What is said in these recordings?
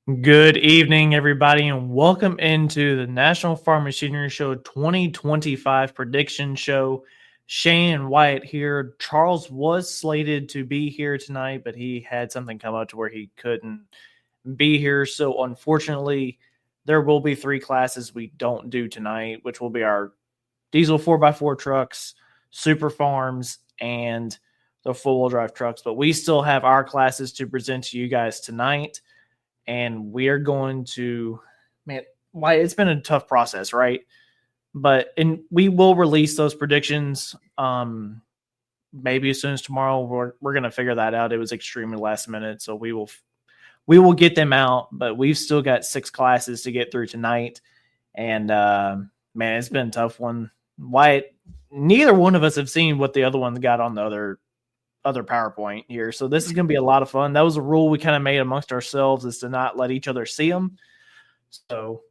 Good evening, everybody, and welcome into the National Farm Machinery Show 2025 prediction show. Shane and Wyatt here. Charles was slated to be here tonight, but he had something come up to where he couldn't be here. So, unfortunately, there will be three classes we don't do tonight, which will be our diesel 4x4 trucks, super farms, and the four-wheel drive trucks. But we still have our classes to present to you guys tonight. And we are going to, man, why it's been a tough process, right? And we will release those predictions maybe as soon as tomorrow. We're going to figure that out. It was extremely last minute, so we will get them out, but we've still got 6 classes to get through tonight. And man, it's been a tough one. Wyatt, neither one of us have seen what the other one got on the other PowerPoint here. So this is going to be a lot of fun. That was a rule we kind of made amongst ourselves, is to not let each other see them. So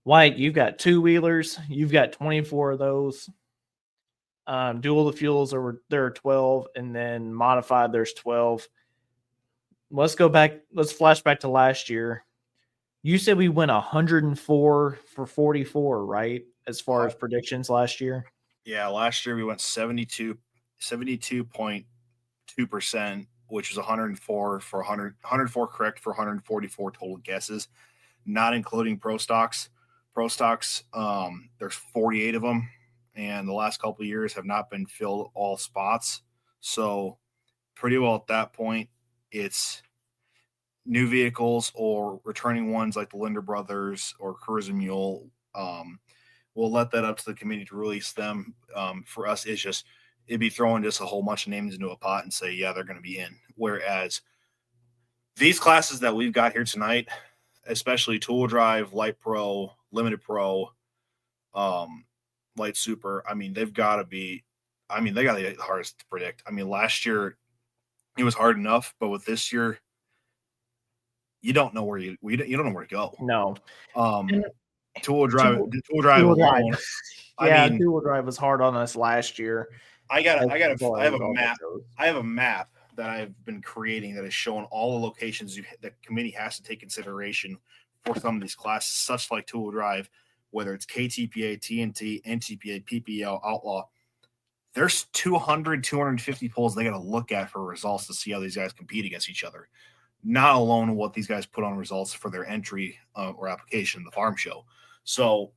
Wyatt, you've got 2-wheelers. You've got 24 of those. Dual the fuels, there are 12, and then modified, there's 12. Let's go back. Let's flash back to last year. You said we went 104 for 44, right? As far as predictions last year. Yeah, last year we went 72.2%, which was 104 for 104 correct for 144 total guesses, not including pro stocks. Pro stocks, there's 48 of them, and the last couple of years have not been filled all spots. So pretty well at that point, it's new vehicles or returning ones like the Linder Brothers or Cruiser Mule. We'll let that up to the committee to release them. For us, it'd be throwing just a whole bunch of names into a pot and say, yeah, they're going to be in. Whereas these classes that we've got here tonight, especially tool drive, light pro, limited pro, light super, they got to be the hardest to predict. Last year it was hard enough, but with this year, you don't know where you don't know where to go. No. Tool drive alone. Yeah, tool drive was hard on us last year. I have a map. I have a map that I've been creating that is showing all the locations the committee has to take consideration for some of these classes, such like tool drive, whether it's KTPA, TNT, NTPA, PPL, Outlaw. There's 200, 250 polls they got to look at for results to see how these guys compete against each other. Not alone what these guys put on results for their entry or application in the farm show. So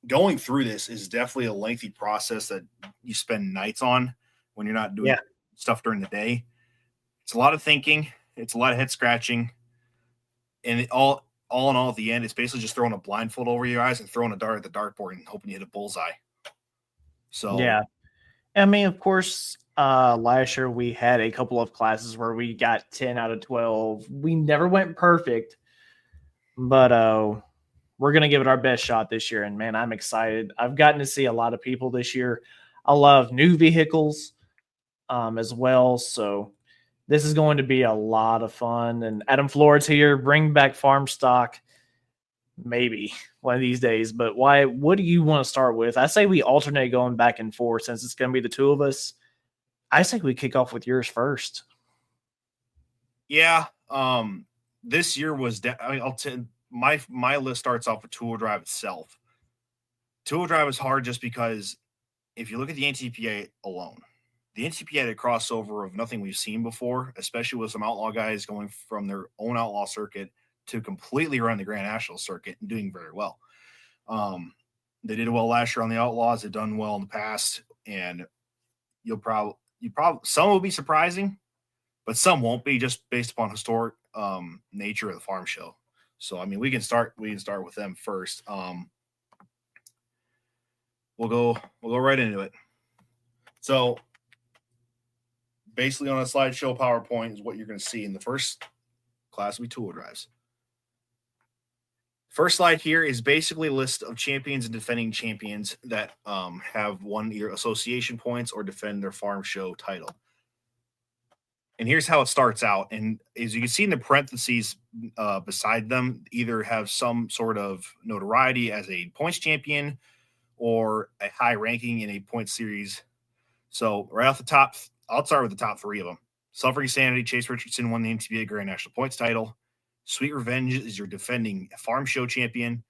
going through this is definitely a lengthy process that you spend nights on when you're not doing stuff during the day. It's a lot of thinking. It's a lot of head scratching. And all in all, at the end, it's basically just throwing a blindfold over your eyes and throwing a dart at the dartboard and hoping you hit a bullseye. So, yeah. Of course, last year we had a couple of classes where we got 10 out of 12. We never went perfect, but we're going to give it our best shot this year. And man, I'm excited. I've gotten to see a lot of people this year. I love new vehicles as well. So this is going to be a lot of fun. And Adam Flores here, bring back farm stock. Maybe one of these days. But what do you want to start with? I say we alternate going back and forth since it's going to be the two of us. I think we kick off with yours first. Yeah. This year was my list starts off with tool drive itself. Tool drive is hard just because if you look at the NTPA alone, the NTPA had a crossover of nothing we've seen before, especially with some outlaw guys going from their own outlaw circuit to completely run the Grand National circuit and doing very well. They did well last year on the Outlaws. They've done well in the past, and some will be surprising, but some won't be, just based upon historic nature of the farm show. So, we can start with them first. We'll go right into it. So, basically on a slideshow PowerPoint is what you're going to see in the first class will be tool drives. First slide here is basically a list of champions and defending champions that have won either association points or defend their farm show title. And here's how it starts out. And as you can see in the parentheses beside them, either have some sort of notoriety as a points champion or a high ranking in a point series. So right off the top, I'll start with the top 3 of them. Suffering Sanity, Chase Richardson won the NTPA Grand National Points title. Sweet Revenge is your defending farm show champion.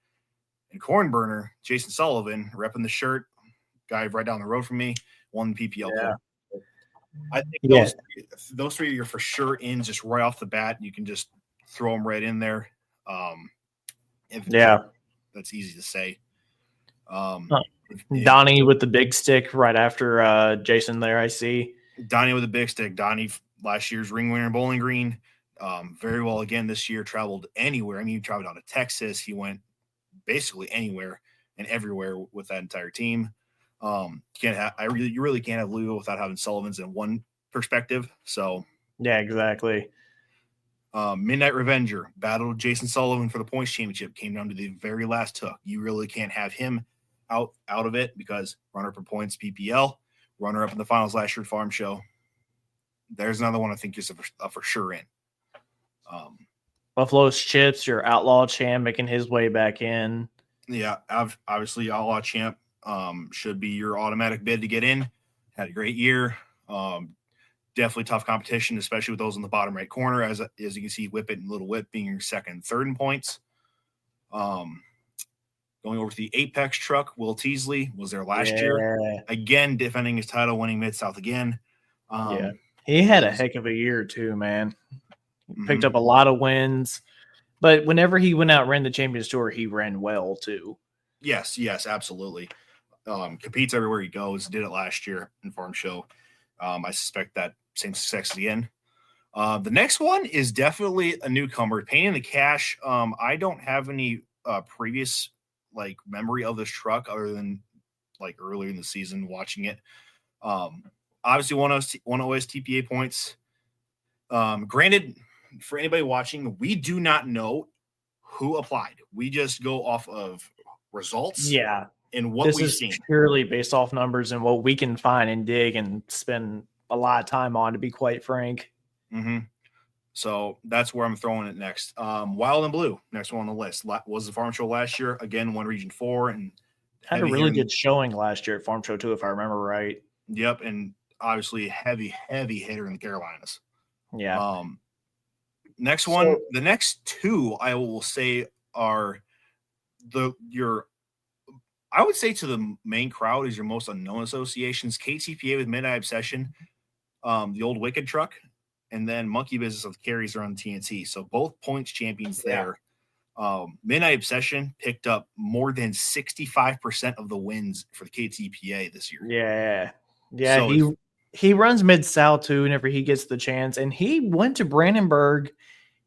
And Corn Burner, Jason Sullivan, repping the shirt, guy right down the road from me, won the PPL. Yeah. I think those three are for sure in just right off the bat. You can just throw them right in there. That's easy to say. Donnie with the big stick right after Jason there, I see. Donnie with the big stick. Donnie, last year's ring winner in Bowling Green. Very well again this year, traveled anywhere. I mean, he traveled out to Texas. He went basically anywhere and everywhere with that entire team. You really can't have Louisville without having Sullivan's in one perspective. So yeah, exactly. Midnight Revenger battled Jason Sullivan for the points championship, came down to the very last hook. You really can't have him out of it because runner-up in points PPL, runner-up in the finals last year at Farm Show. There's another one I think is for sure in. Buffalo's Chips, your outlaw champ, making his way back in. Yeah, obviously outlaw champ should be your automatic bid to get in. Had a great year. Definitely tough competition, especially with those in the bottom right corner. As you can see, Whippet and Little Whip being your second and third in points. Going over to the Apex truck, Will Teasley was there last year. Again, defending his title, winning Mid-South again. He had a heck of a year too, man. He picked up a lot of wins. But whenever he went out and ran the Champions Tour, he ran well too. Yes, absolutely. Competes everywhere he goes. Did it last year in Farm Show. I suspect that same success again. The next one is definitely a newcomer. Pain in the Cash. I don't have any previous memory of this truck other than earlier in the season watching it. Obviously, one OSTPA points. Granted, for anybody watching, we do not know who applied. We just go off of results. Yeah. And what we've seen. Purely based off numbers and what we can find and dig and spend a lot of time on, to be quite frank. Mm-hmm. So that's where I'm throwing it next. Wild and Blue, next one on the list, was the Farm Show last year. Again, won Region 4 and had a really good showing last year at Farm Show too, if I remember right. Yep, and obviously heavy hitter in the Carolinas. Yeah. Next one, the next two I will say are I would say to the main crowd is your most unknown associations. KTPA with Midnight Obsession, the old Wicked truck, and then Monkey Business of Carries are on TNT. So both points champions there. Midnight Obsession picked up more than 65% of the wins for the KTPA this year. Yeah. So he runs Mid-South too whenever he gets the chance. And he went to Brandenburg.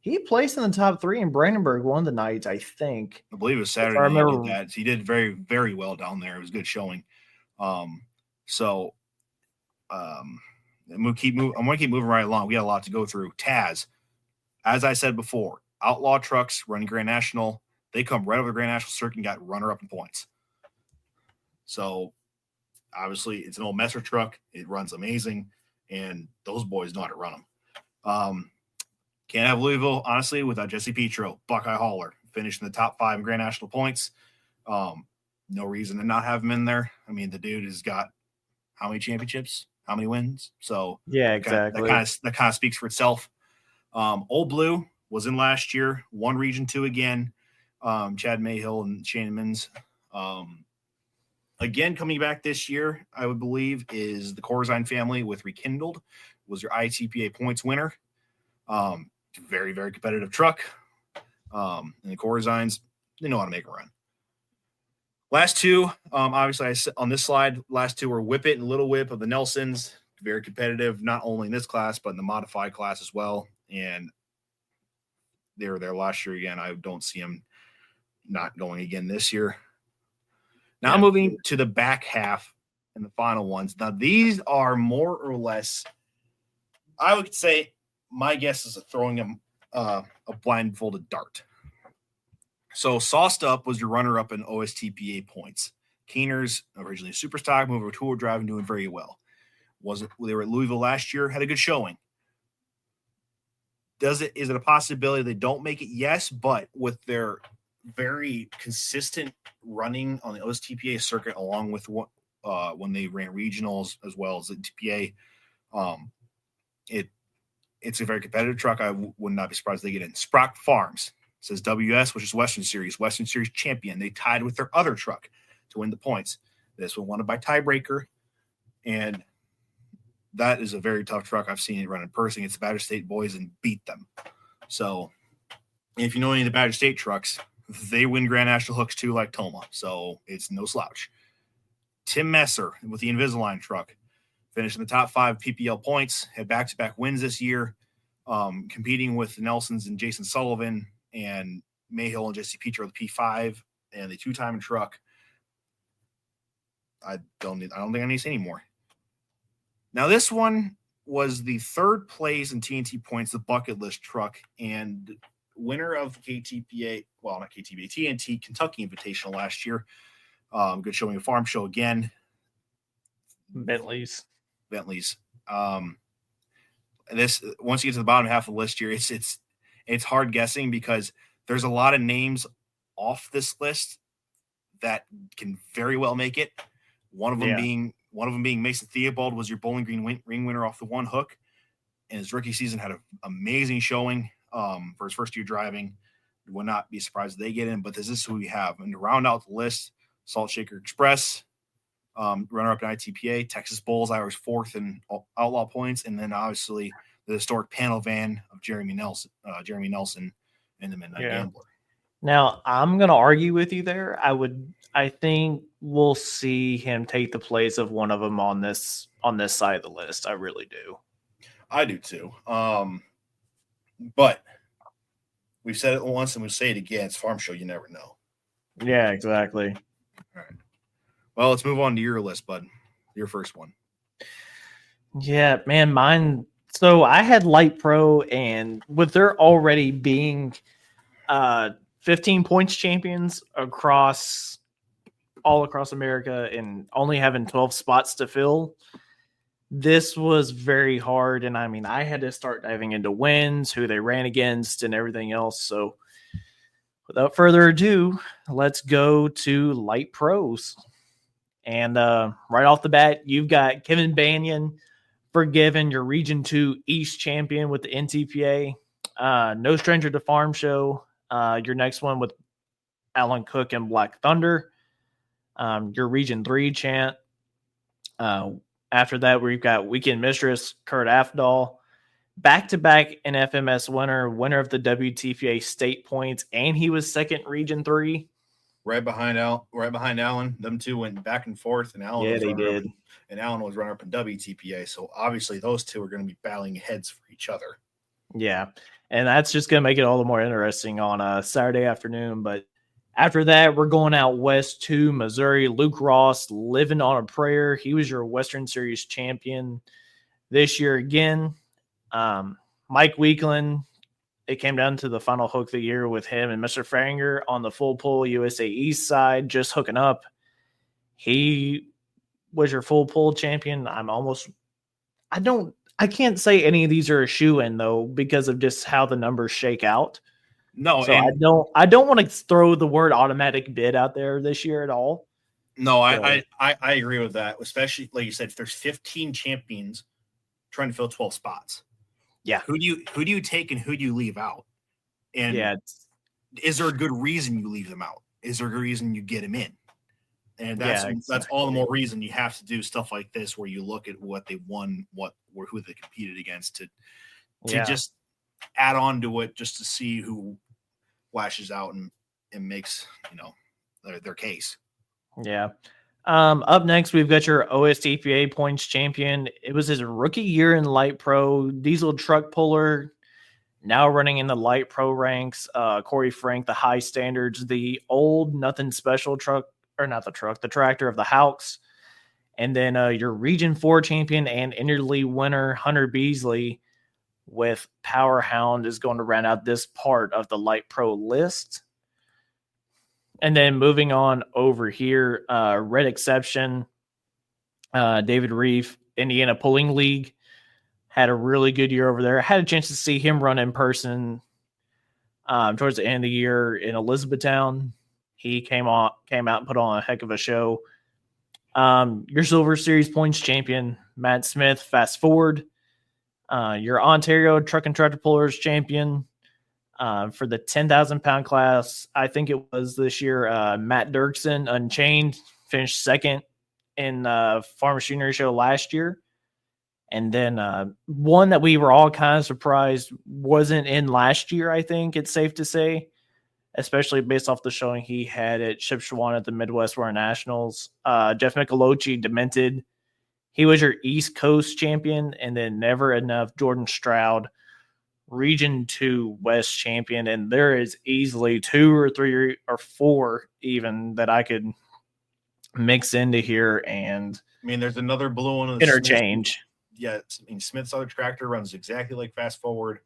He placed in the top 3 in Brandenburg one of the nights, I think. I believe it was Saturday. I remember he did that. He did very, very well down there. It was a good showing. I'm going to keep moving right along. We got a lot to go through. Taz, as I said before, outlaw trucks running Grand National. They come right over the Grand National circuit and got runner-up in points. So obviously it's an old Messer truck. It runs amazing, and those boys know how to run them. Can't have Louisville, honestly, without Jesse Petro, Buckeye Hauler, finishing the top 5 in Grand National points. No reason to not have him in there. I mean, the dude has got how many championships, how many wins? So yeah, exactly. That kind of speaks for itself. Old Blue was in last year, won Region 2 again. Chad Mayhill and Shannon Mins. Again, coming back this year, I would believe, is the Corzine family with Rekindled, was your ITPA points winner. Very, very competitive truck. And the Corzines, they know how to make a run. Last two, obviously, on this slide, last two were Whippet and Little Whip of the Nelsons. Very competitive, not only in this class, but in the modified class as well. And they were there last year again. I don't see them not going again this year. Now moving to the back half and the final ones. Now, these are more or less, I would say, my guess is throwing a blindfolded dart. So Sauced Up was your runner-up in OSTPA points. Keeners, originally Superstock, moved over to tour drive and doing very well. They were at Louisville last year, had a good showing. Is it a possibility they don't make it? Yes, but with their very consistent running on the OSTPA circuit, along with when they ran regionals as well as the TPA, It's a very competitive truck. I would not be surprised they get in. Sprock Farms says WS, which is Western Series champion. They tied with their other truck to win the points. This one won by tiebreaker, and that is a very tough truck. I've seen it run in person against the Badger State boys and beat them. So if you know any of the Badger State trucks, they win Grand National hooks too, like Toma. So it's no slouch. Tim Messer with the Invisalign truck finished in the top 5 PPL points, had back-to-back wins this year, competing with the Nelsons and Jason Sullivan and Mayhill and Jesse Petro, the P5 and the 2-time truck. I don't think I need to say any more. Now, this one was the 3rd place in TNT points, the bucket list truck, and winner of KTPA, well, not KTPA, TNT Kentucky Invitational last year. Good showing a farm show again. Bentley's. This once you get to the bottom half of the list here, it's hard guessing because there's a lot of names off this list that can very well make it. One of them being Mason Theobald was your Bowling Green ring winner off the one hook, and his rookie season had an amazing showing for his first year driving. Would not be surprised if they get in, but this is who we have. And to round out the list, Salt Shaker Express, runner-up in ITPA, Texas Bulls, Irish 4th in Outlaw points, and then obviously the historic panel van of Jeremy Nelson in the Midnight Gambler. Now, I'm going to argue with you there. I think we'll see him take the place of one of them on this side of the list. I really do. I do too. But we've said it once and we'll say it again. It's farm show. You never know. Yeah, exactly. All right. Well, let's move on to your list, bud. Your first one. Yeah, man, mine. So I had Light Pro, and with there already being 15 points champions all across America and only having 12 spots to fill, this was very hard. And I mean, I had to start diving into wins, who they ran against, and everything else. So without further ado, let's go to Light Pros. And right off the bat, you've got Kevin Banyan, Forgiven, your Region 2 East champion with the NTPA. No stranger to Farm Show. Your next one with Alan Cook and Black Thunder. Your Region 3 champ. After that, we've got Weekend Mistress, Kurt Afdal. Back-to-back NFMS winner of the WTPA state points, and he was second Region 3. Right behind Alan. Them two went back and forth, and Alan was runner up in WTPA. So obviously those two are going to be battling heads for each other. Yeah, and that's just going to make it all the more interesting on a Saturday afternoon. But after that, we're going out west to Missouri. Luke Ross, Living on a Prayer. He was your Western Series champion this year again. Mike Weekland. It came down to the final hook of the year with him and Mr. Franger on the full pull USA East side, just hooking up. He was your full pull champion. I can't say any of these are a shoe-in though, because of just how the numbers shake out. No, so I don't want to throw the word automatic bid out there this year at all. No, I agree with that, especially like you said, if there's 15 champions trying to fill 12 spots. Yeah. Who do you take and who do you leave out? And is there a good reason you leave them out? Is there a good reason you get them in? And that's all the more reason you have to do stuff like this, where you look at what they won, who they competed against to just add on to it, just to see who flashes out and makes their case. Yeah. Up next, we've got your OSTPA points champion. It was his rookie year in Light Pro, diesel truck puller, now running in the Light Pro ranks. Corey Frank, the high standards, the old nothing special truck, or not the truck, the tractor of the Hawks. And then your Region 4 champion and Interleague winner, Hunter Beasley, with Power Hound, is going to round out this part of the Light Pro list. And then moving on over here, Red Exception, David Reef, Indiana Pulling League, had a really good year over there. I had a chance to see him run in person towards the end of the year in Elizabethtown. He came out and put on a heck of a show. Your Silver Series points champion, Matt Smith, Fast Forward. Your Ontario Truck and Tractor Pullers champion for the 10,000 pound class. I think it was this year. Matt Dirksen, Unchained, finished second in Farm Machinery Show last year. And then one that we were all kind of surprised wasn't in last year, I think it's safe to say, especially based off the showing he had at Shipshewana at the Midwest War Nationals. Jeff Michelocci, Demented. He was your East Coast champion, and then Never Enough, Jordan Stroud, Region 2 West champion. And there is easily 2 or 3 or 4 even that I could mix into here and there's another blue one interchange. Yeah, Smith's other tractor runs exactly like Fast Forward.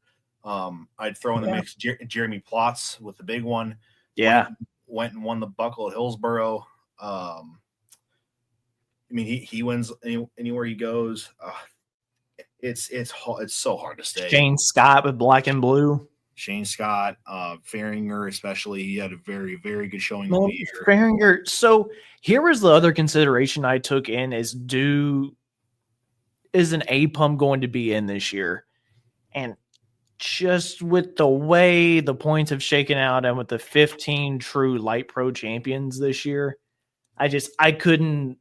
I'd throw in the mix Jeremy Plotz with the big one. Yeah, went and won the buckle at Hillsboro. He wins anywhere he goes. It's so hard to stay. Shane Scott with Black and Blue. Shane Scott, Fahringer especially, he had a very, very good showing all year. Fahringer. So here was the other consideration I took in is is an A pump going to be in this year? And just with the way the points have shaken out and with the 15 true light pro champions this year, I couldn't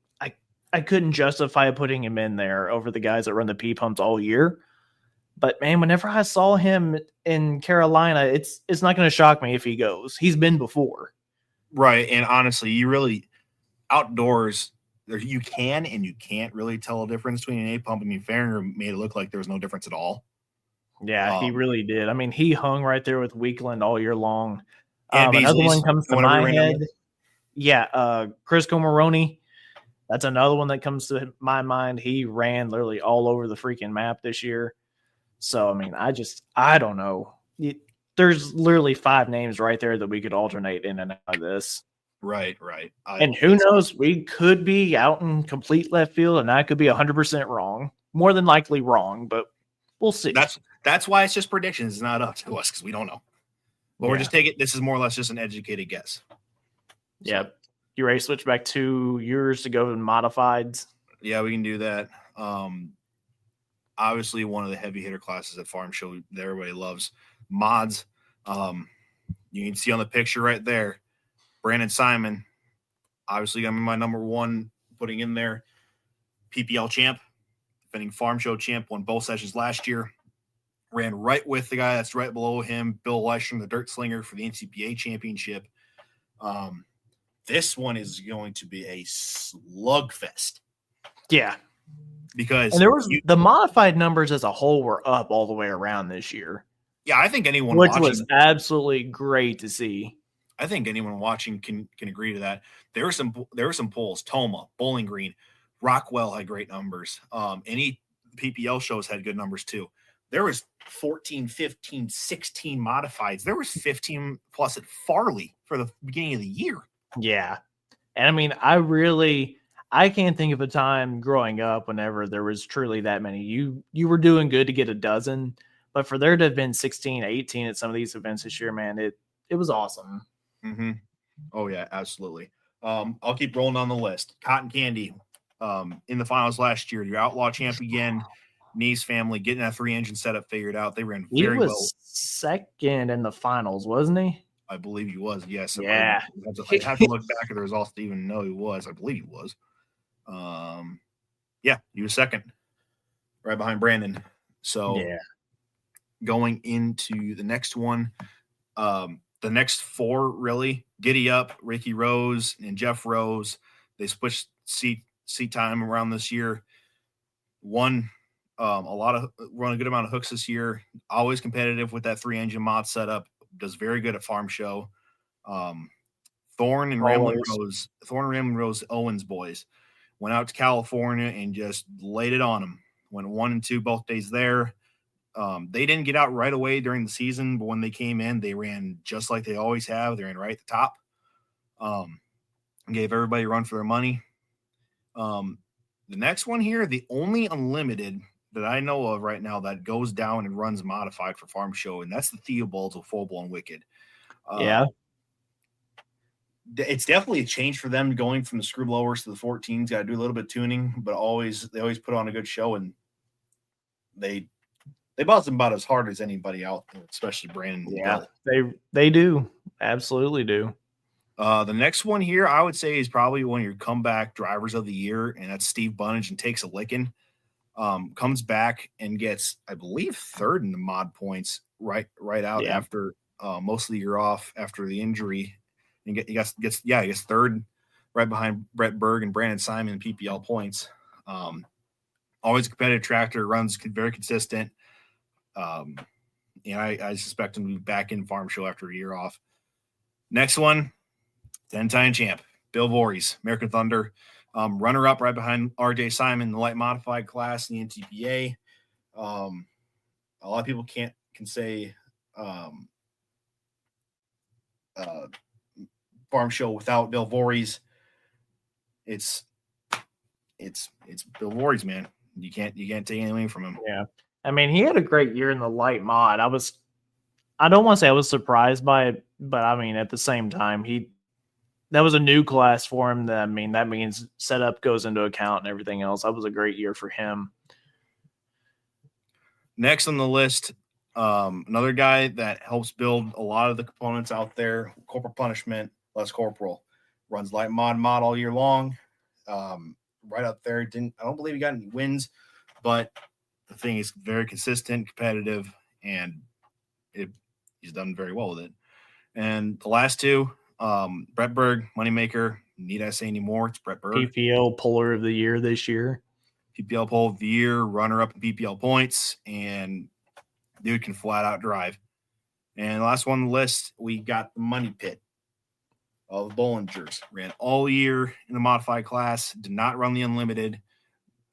justify putting him in there over the guys that run the P pumps all year. But man, whenever I saw him in Carolina, it's not going to shock me if he goes. He's been before. Right. And honestly, you really outdoors, you can and you can't really tell a difference between an A pump. Fahringer made it look like there was no difference at all. Yeah, he really did. He hung right there with Weekland all year long. And another one comes to my head. Yeah, Chris Comaroni. That's another one that comes to my mind. He ran literally all over the freaking map this year. So, I don't know. There's literally 5 names right there that we could alternate in and out of this. Right. And who knows? We could be out in complete left field, and I could be 100% wrong. More than likely wrong, but we'll see. That's why it's just predictions. It's not up to us because we don't know. But we're just taking this is more or less just an educated guess. Yeah. You ready to switch back 2 years to go in modifieds? Yeah, we can do that. Obviously, one of the heavy hitter classes at Farm Show that everybody loves. Mods. You can see on the picture right there, Brandon Simon. Obviously, I'm my number 1 putting in there. PPL champ, defending Farm Show champ, won both sessions last year. Ran right with the guy that's right below him, Bill Leishman, the Dirt Slinger for the NCPA championship. This one is going to be a slugfest. Yeah. Because there was the modified numbers as a whole were up all the way around this year. Yeah, I think anyone which watching was absolutely great to see. I think anyone watching can agree to that. There were some polls. Toma, Bowling Green, Rockwell had great numbers. Any PPL shows had good numbers too. There was 14, 15, 16 modifieds. There was 15 plus at Farley for the beginning of the year. Yeah. And I can't think of a time growing up whenever there was truly that many. You were doing good to get a dozen, but for there to have been 16, 18 at some of these events this year, man, it was awesome. Mm-hmm. Oh yeah, absolutely. I'll keep rolling on the list. Cotton Candy in the finals last year. Your Outlaw champ again. Nee's family getting that 3-engine setup figured out. They ran very well. He was second in the finals, wasn't he? I believe he was. Yes. Yeah. I have to look back at the results to even know he was. I believe he was. Yeah, he was second, right behind Brandon. So yeah, going into the next one, the next 4 really Giddy Up, Ricky Rose and Jeff Rose. They switched seat time around this year. Run a good amount of hooks this year. Always competitive with that 3-engine mod setup. Does very good at Farm Show. Thorne and Ramblin' Rose Owens boys went out to California and just laid it on them. Went 1 and 2 both days there. They didn't get out right away during the season, but when they came in, they ran just like they always have. They ran right at the top. Gave everybody a run for their money. The next one here, the only unlimited that I know of right now that goes down and runs modified for Farm Show, and that's the Theobalds of Full Blown Wicked. Yeah. It's definitely a change for them going from the screw blowers to the 14s. Got to do a little bit of tuning, but they always put on a good show, and they They buzz him about as hard as anybody out there, especially Brandon and Yeah, Bill. they do. Absolutely do. The next one here, I would say, is probably one of your comeback drivers of the year, and that's Steve Bunnage, and takes a licking. Comes back and gets, I believe, third in the mod points right out after most of the year off after the injury, and he gets third right behind Brett Berg and Brandon Simon in PPL points. Always a competitive tractor, runs very consistent. I suspect him to be back in Farm Show after a year off. Next one, 10-time champ, Bill Voorhees, American Thunder. Runner-up right behind RJ Simon in the light modified class in the NTPA. A lot of people can say Farm Show without Bill Voorhees. It's Bill Voorhees, man. You can't take anything from him. Yeah. I mean, he had a great year in the light mod. I don't want to say I was surprised by it, but I mean, at the same time, that was a new class for him. That means setup goes into account and everything else. That was a great year for him. Next on the list, another guy that helps build a lot of the components out there, Corporal Punishment, Les Corporal. Runs light mod all year long. Right up there. I don't believe he got any wins, but the thing is very consistent, competitive, and he's done very well with it. And the last two, Brett Berg, Moneymaker. Need I say any more? It's Brett Berg. PPL Puller of the Year this year. PPL Puller of the Year, runner-up in PPL points, and dude can flat out drive. And the last one on the list, we got the Money Pit of Bollingers. Ran all year in the modified class, did not run the unlimited,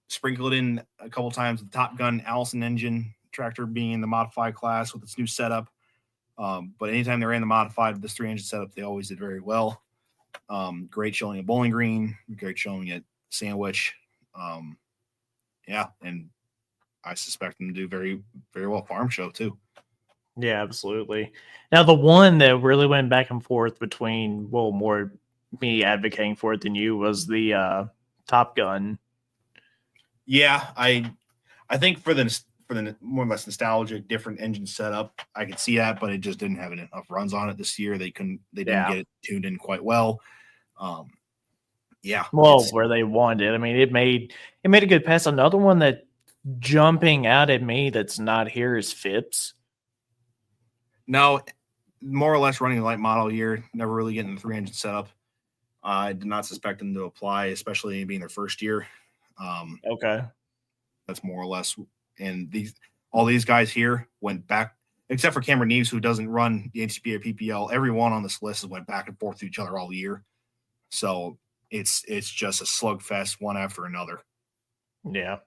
sprinkled in a couple times with the Top Gun Allison engine tractor being in the modified class with its new setup. But anytime they ran the modified, this 3-engine setup, they always did very well. Great showing at Bowling Green, great showing at Sandwich. And I suspect them to do very, very well Farm Show too. Yeah, absolutely. Now, the one that really went back and forth between, more me advocating for it than you, was the Top Gun. Yeah, I think for the more or less nostalgic, different engine setup, I could see that, but it just didn't have enough runs on it this year. They didn't get it tuned in quite well. Where they wanted it. I mean, it made a good pass. Another one that jumping out at me that's not here is Phipps. No, more or less running a light model year, never really getting the 3-engine setup. I did not suspect them to apply, especially being their first year. Okay. That's more or less. And all these guys here went back, except for Cameron Neves, who doesn't run the NTPA or PPL. Everyone on this list has went back and forth to each other all year. So it's just a slugfest one after another. Yeah.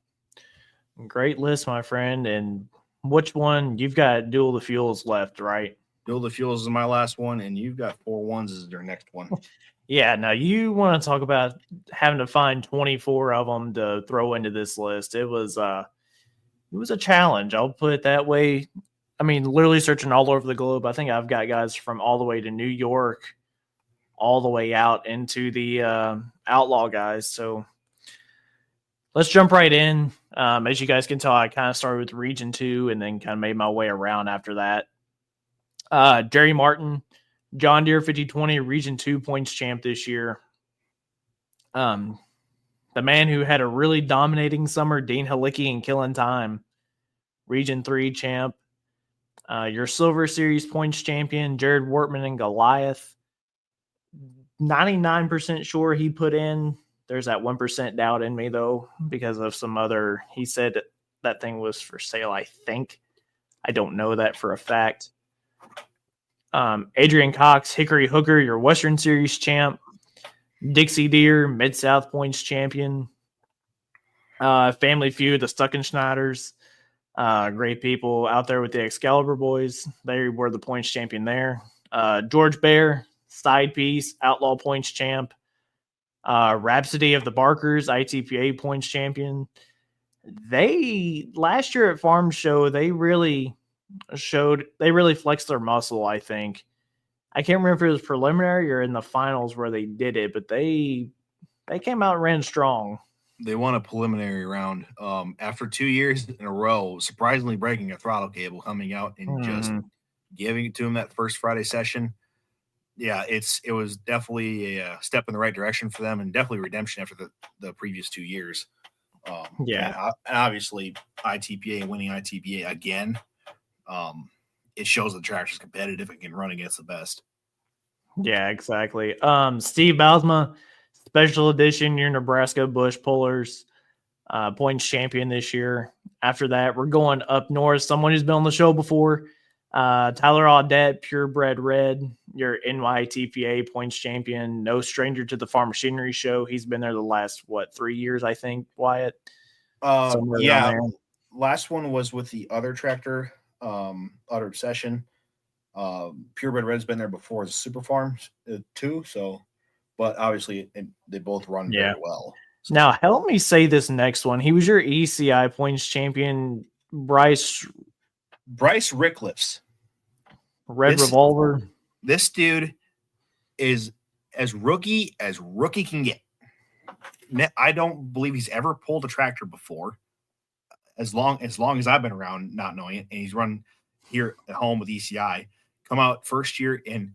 Great list, my friend. And which one? You've got Duel the Fuels left, right? Duel the Fuels is my last one, and you've got 4 ones as your next one. Yeah, now you want to talk about having to find 24 of them to throw into this list. It was a challenge. I'll put it that way. I mean, literally searching all over the globe. I think I've got guys from all the way to New York, all the way out into the Outlaw guys. So let's jump right in. As you guys can tell, I kind of started with Region 2 and then kind of made my way around after that. Jerry Martin, John Deere 5020 Region 2 points champ this year. The man who had a really dominating summer, Dean Halicki and Killing Time, Region 3 champ. Your Silver Series points champion, Jared Wortman and Goliath. 99% sure he put in. There's that 1% doubt in me, though, because of some other. He said that thing was for sale, I think. I don't know that for a fact. Adrian Cox, Hickory Hooker, your Western Series champ. Dixie Deer, Mid-South points champion. Family Feud, the Stuckenschneiders. Great people out there with the Excalibur boys. They were the points champion there. George Bear, Side Piece, Outlaw points champ. Rhapsody of the Barkers, ITPA points champion. They last year at Farm Show, they really flexed their muscle, I think. I can't remember if it was preliminary or in the finals where they did it, but they came out and ran strong. They won a preliminary round after 2 years in a row, surprisingly breaking a throttle cable, coming out and just giving it to him that first Friday session. Yeah, it was definitely a step in the right direction for them, and definitely redemption after the previous 2 years. And obviously ITPA winning ITPA again. It shows the tractor's competitive and can run against the best. Yeah, exactly. Steve Baalsma, special edition, your Nebraska Bush Pullers, points champion this year. After that, we're going up north. Someone who's been on the show before, Tyler Audette, Purebred Red, your NYTPA points champion. No stranger to the Farm Machinery Show. He's been there the last 3 years, I think. Wyatt. Yeah. Last one was with the other tractor, Utter Obsession. Purebred Red's been there before as a Super Farm too. So, but obviously they both run very well. So. Now help me say this next one. He was your ECI points champion, Bryce Rickliffs. Revolver. This dude is as rookie can get. I don't believe he's ever pulled a tractor before. As long as I've been around, not knowing it, and he's run here at home with ECI. Come out first year, and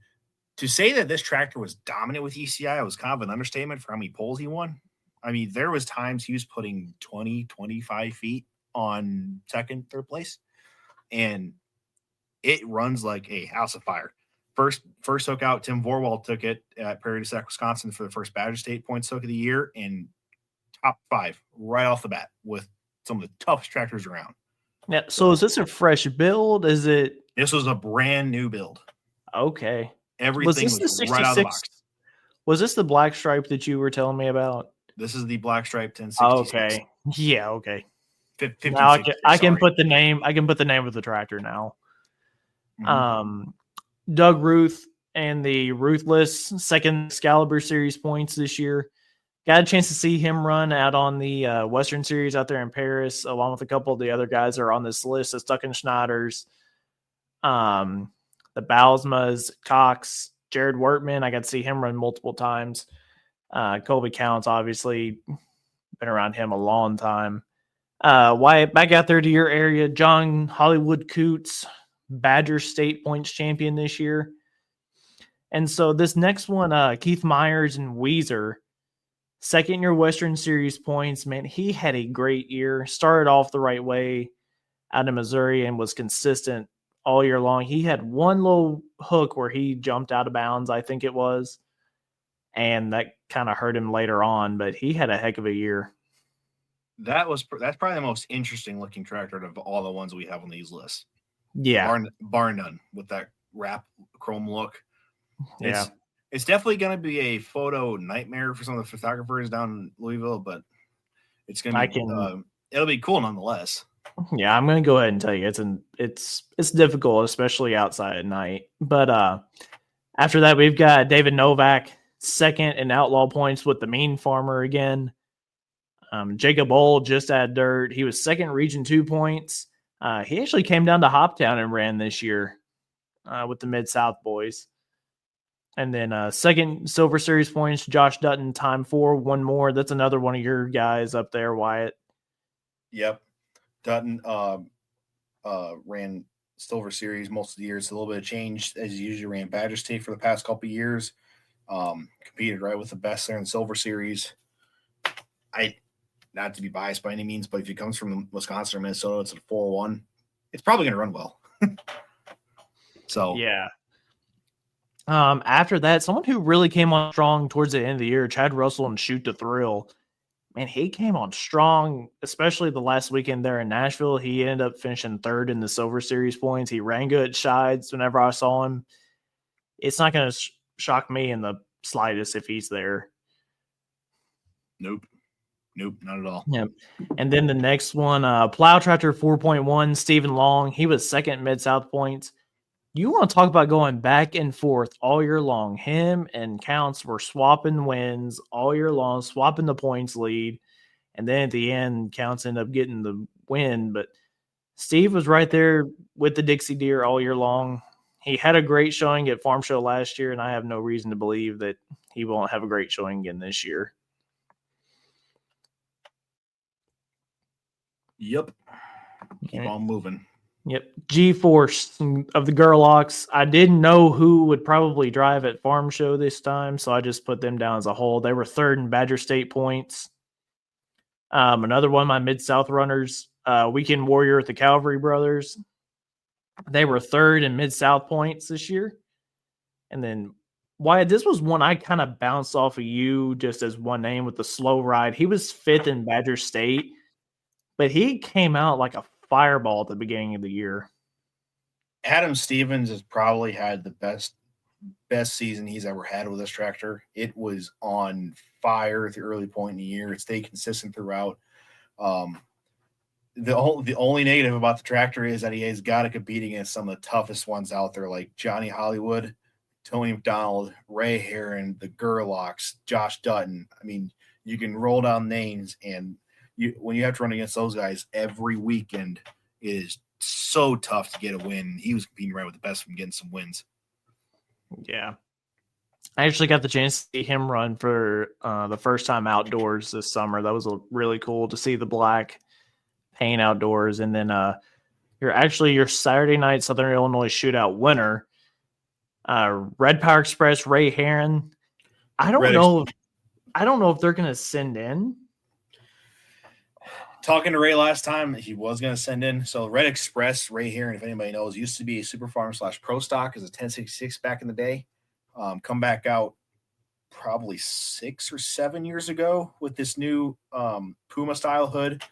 to say that this tractor was dominant with ECI was kind of an understatement for how many pulls he won. I mean, there was times he was putting 20, 25 feet on second, third place, and it runs like a house of fire. First hook out, Tim Vorwald took it at Prairie du Sac, Wisconsin for the first Badger State points hook of the year, and top 5 right off the bat with some of the toughest tractors around. Yeah. So is this a fresh build? This was a brand new build. Okay. Everything was right out of the box. Was this the black stripe that you were telling me about? This is the black stripe 1066. Okay. Yeah. Okay. 15, now I can put the name. I can put the name of the tractor now. Mm-hmm. Doug Ruth and the Ruthless second Excalibur Series points this year. Got a chance to see him run out on the Western Series out there in Paris, along with a couple of the other guys that are on this list, the Stuckenschneiders, the Baalsmas, Cox, Jared Wertman. I got to see him run multiple times. Colby Counts, obviously, been around him a long time. Wyatt, back out there to your area, John Hollywood Coots, Badger State points champion this year. And so this next one, Keith Myers and Weezer, second year Western Series points, man, he had a great year. Started off the right way out of Missouri and was consistent all year long. He had one little hook where he jumped out of bounds, I think it was, and that kind of hurt him later on, but he had a heck of a year. That's probably the most interesting looking tractor of all the ones we have on these lists. Yeah. Bar none with that wrap chrome look. Yeah. It's definitely going to be a photo nightmare for some of the photographers down in Louisville, but it's going to be, it'll be cool nonetheless. Yeah, I'm going to go ahead and tell you it's difficult, especially outside at night. But after that, we've got David Novak, second in outlaw points with the Mean Farmer again. Jacob Old just at dirt. He was second Region 2 points. He actually came down to Hoptown and ran this year with the Mid-South boys. And then second Silver Series points, Josh Dutton, time 4, one more. That's another one of your guys up there, Wyatt. Yep. Dutton ran Silver Series most of the years. A little bit of change as he usually ran Badger State for the past couple of years. Competed right with the best there in Silver Series. Not to be biased by any means, but if he comes from Wisconsin or Minnesota, it's a 4-1. It's probably going to run well. So yeah. After that, someone who really came on strong towards the end of the year, Chad Russell and Shoot to Thrill. Man, he came on strong, especially the last weekend there in Nashville. He ended up finishing third in the Silver Series points. He ran good at Shides whenever I saw him. It's not going to shock me in the slightest if he's there. Nope, not at all. Yep. And then the next one, Plow Tractor 4.1, Stephen Long. He was second Mid-South points. You want to talk about going back and forth all year long. Him and Counts were swapping wins all year long, swapping the points lead. And then at the end, Counts ended up getting the win. But Steve was right there with the Dixie Deer all year long. He had a great showing at Farm Show last year, and I have no reason to believe that he won't have a great showing again this year. Yep. Keep on moving. Yep. G-Force of the Gerlachs. I didn't know who would probably drive at Farm Show this time, so I just put them down as a whole. They were third in Badger State points. Another one of my Mid-South runners, Weekend Warrior at the Calvary Brothers. They were third in Mid-South points this year. And then Wyatt, this was one I kind of bounced off of you just as one name with the slow ride. He was fifth in Badger State, but he came out like a fireball at the beginning of the year. Adam Stevens has probably had the best season he's ever had with this tractor. It was on fire at the early point in the year. It stayed consistent throughout. The only negative about the tractor is that he has got to compete against some of the toughest ones out there, like Johnny Hollywood, Tony McDonald, Ray Heron, the Gerlachs, Josh Dutton. I mean, you can roll down names, and when you have to run against those guys every weekend, it is so tough to get a win. He was competing right with the best from getting some wins. Yeah. I actually got the chance to see him run for the first time outdoors this summer. That was really cool to see the black paint outdoors. And then your Saturday night Southern Illinois shootout winner, Red Power Express, Ray Heron. I don't know if they're going to send in. Talking to Ray last time, he was going to send in. So Red Express, Ray Heron, if anybody knows, used to be a Super Farm / Pro Stock as a 1066 back in the day. Come back out probably 6 or 7 years ago with this new Puma style hood.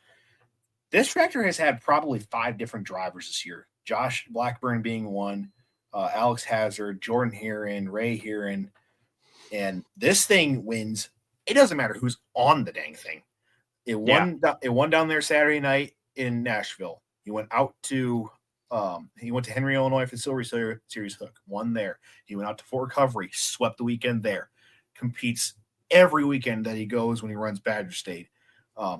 This tractor has had probably 5 different drivers this year. Josh Blackburn being one, Alex Hazard, Jordan Heron, Ray Heron. And this thing wins. It doesn't matter who's on the dang thing. It won down there Saturday night in Nashville. He went out to Henry, Illinois for the Silver Series hook, won there. He went out to Fort Recovery, swept the weekend there. Competes every weekend that he goes when he runs Badger State.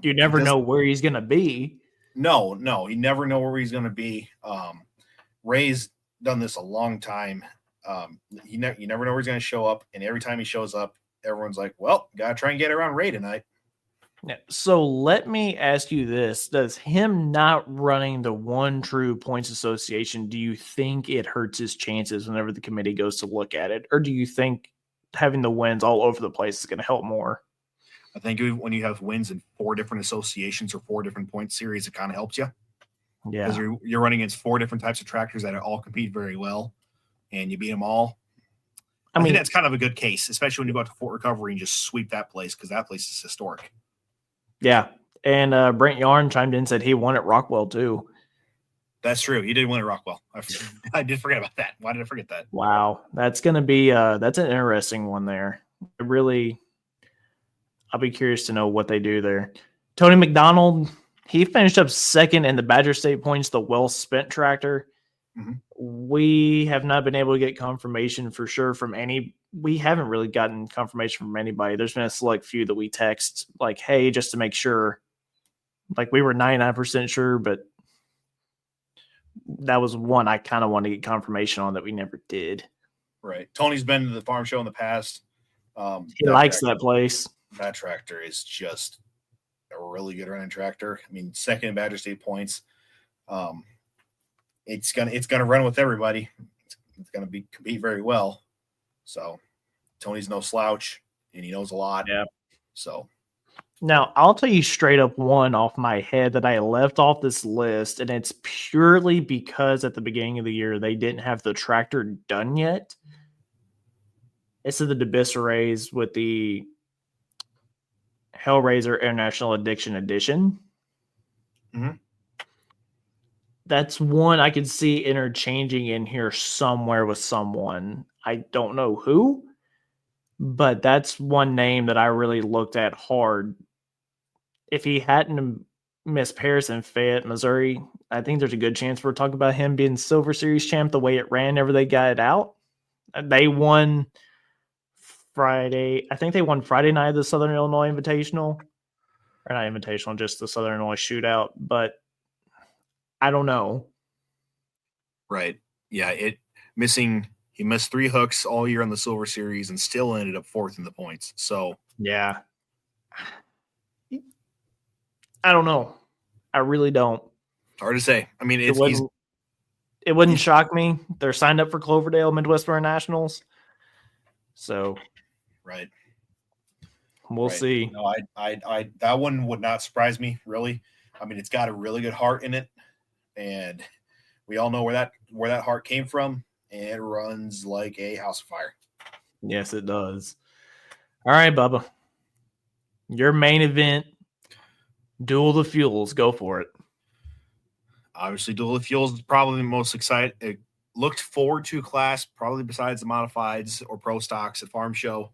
You never know where he's going to be. No, you never know where he's going to be. Ray's done this a long time. You never know where he's going to show up, and every time he shows up, everyone's like, well, got to try and get around Ray tonight. Yeah, so let me ask you this. Does him not running the One True Points Association, do you think it hurts his chances whenever the committee goes to look at it? Or do you think having the wins all over the place is going to help more? I think when you have wins in 4 different associations or 4 different point series, it kind of helps you. Yeah. Because you're running against 4 different types of tractors that all compete very well, and you beat them all. I think that's kind of a good case, especially when you go out to Fort Recovery and just sweep that place, because that place is historic. Yeah, and Brent Yarn chimed in and said he won at Rockwell too. That's true. He did win at Rockwell. I did forget about that. Why did I forget that? Wow, that's going to be that's an interesting one there. I'll be curious to know what they do there. Tony McDonald, he finished up second in the Badger State points, the well spent tractor. Mm-hmm. We have not been able to get confirmation for sure from any. We haven't really gotten confirmation from anybody. There's been a select few that we text like, hey, just to make sure. Like we were 99% sure, but that was one I kind of wanted to get confirmation on that we never did. Right. Tony's been to the farm show in the past. He likes that place. That tractor is just a really good running tractor. I mean, second in Badger State points. It's gonna run with everybody. It's gonna compete very well. So Tony's no slouch, and he knows a lot. Yeah. So now I'll tell you straight up one off my head that I left off this list, and it's purely because at the beginning of the year they didn't have the tractor done yet. It's the Debisseries with the Hellraiser International Addiction Edition. Mm-hmm. That's one I could see interchanging in here somewhere with someone. I don't know who, but that's one name that I really looked at hard. If he hadn't missed Paris and Fayette, Missouri, I think there's a good chance we're talking about him being Silver Series champ the way it ran whenever they got it out. They won Friday. I think they won Friday night of the Southern Illinois Invitational. Or not Invitational, just the Southern Illinois Shootout. But I don't know. Right. Yeah. He missed 3 hooks all year on the Silver Series and still ended up 4th in the points. So yeah. I don't know. I really don't. It's hard to say. I mean, it wouldn't shock me. They're signed up for Cloverdale Midwest Winter Nationals. So, right. We'll see. No, I that one would not surprise me, really. I mean, it's got a really good heart in it, and we all know where that heart came from, and it runs like a house of fire. Yes, it does. All right, Bubba. Your main event, Duel the Fuels. Go for it. Obviously, Duel the Fuels is probably the most excited. Looked forward to class, probably besides the modifieds or pro stocks at Farm Show.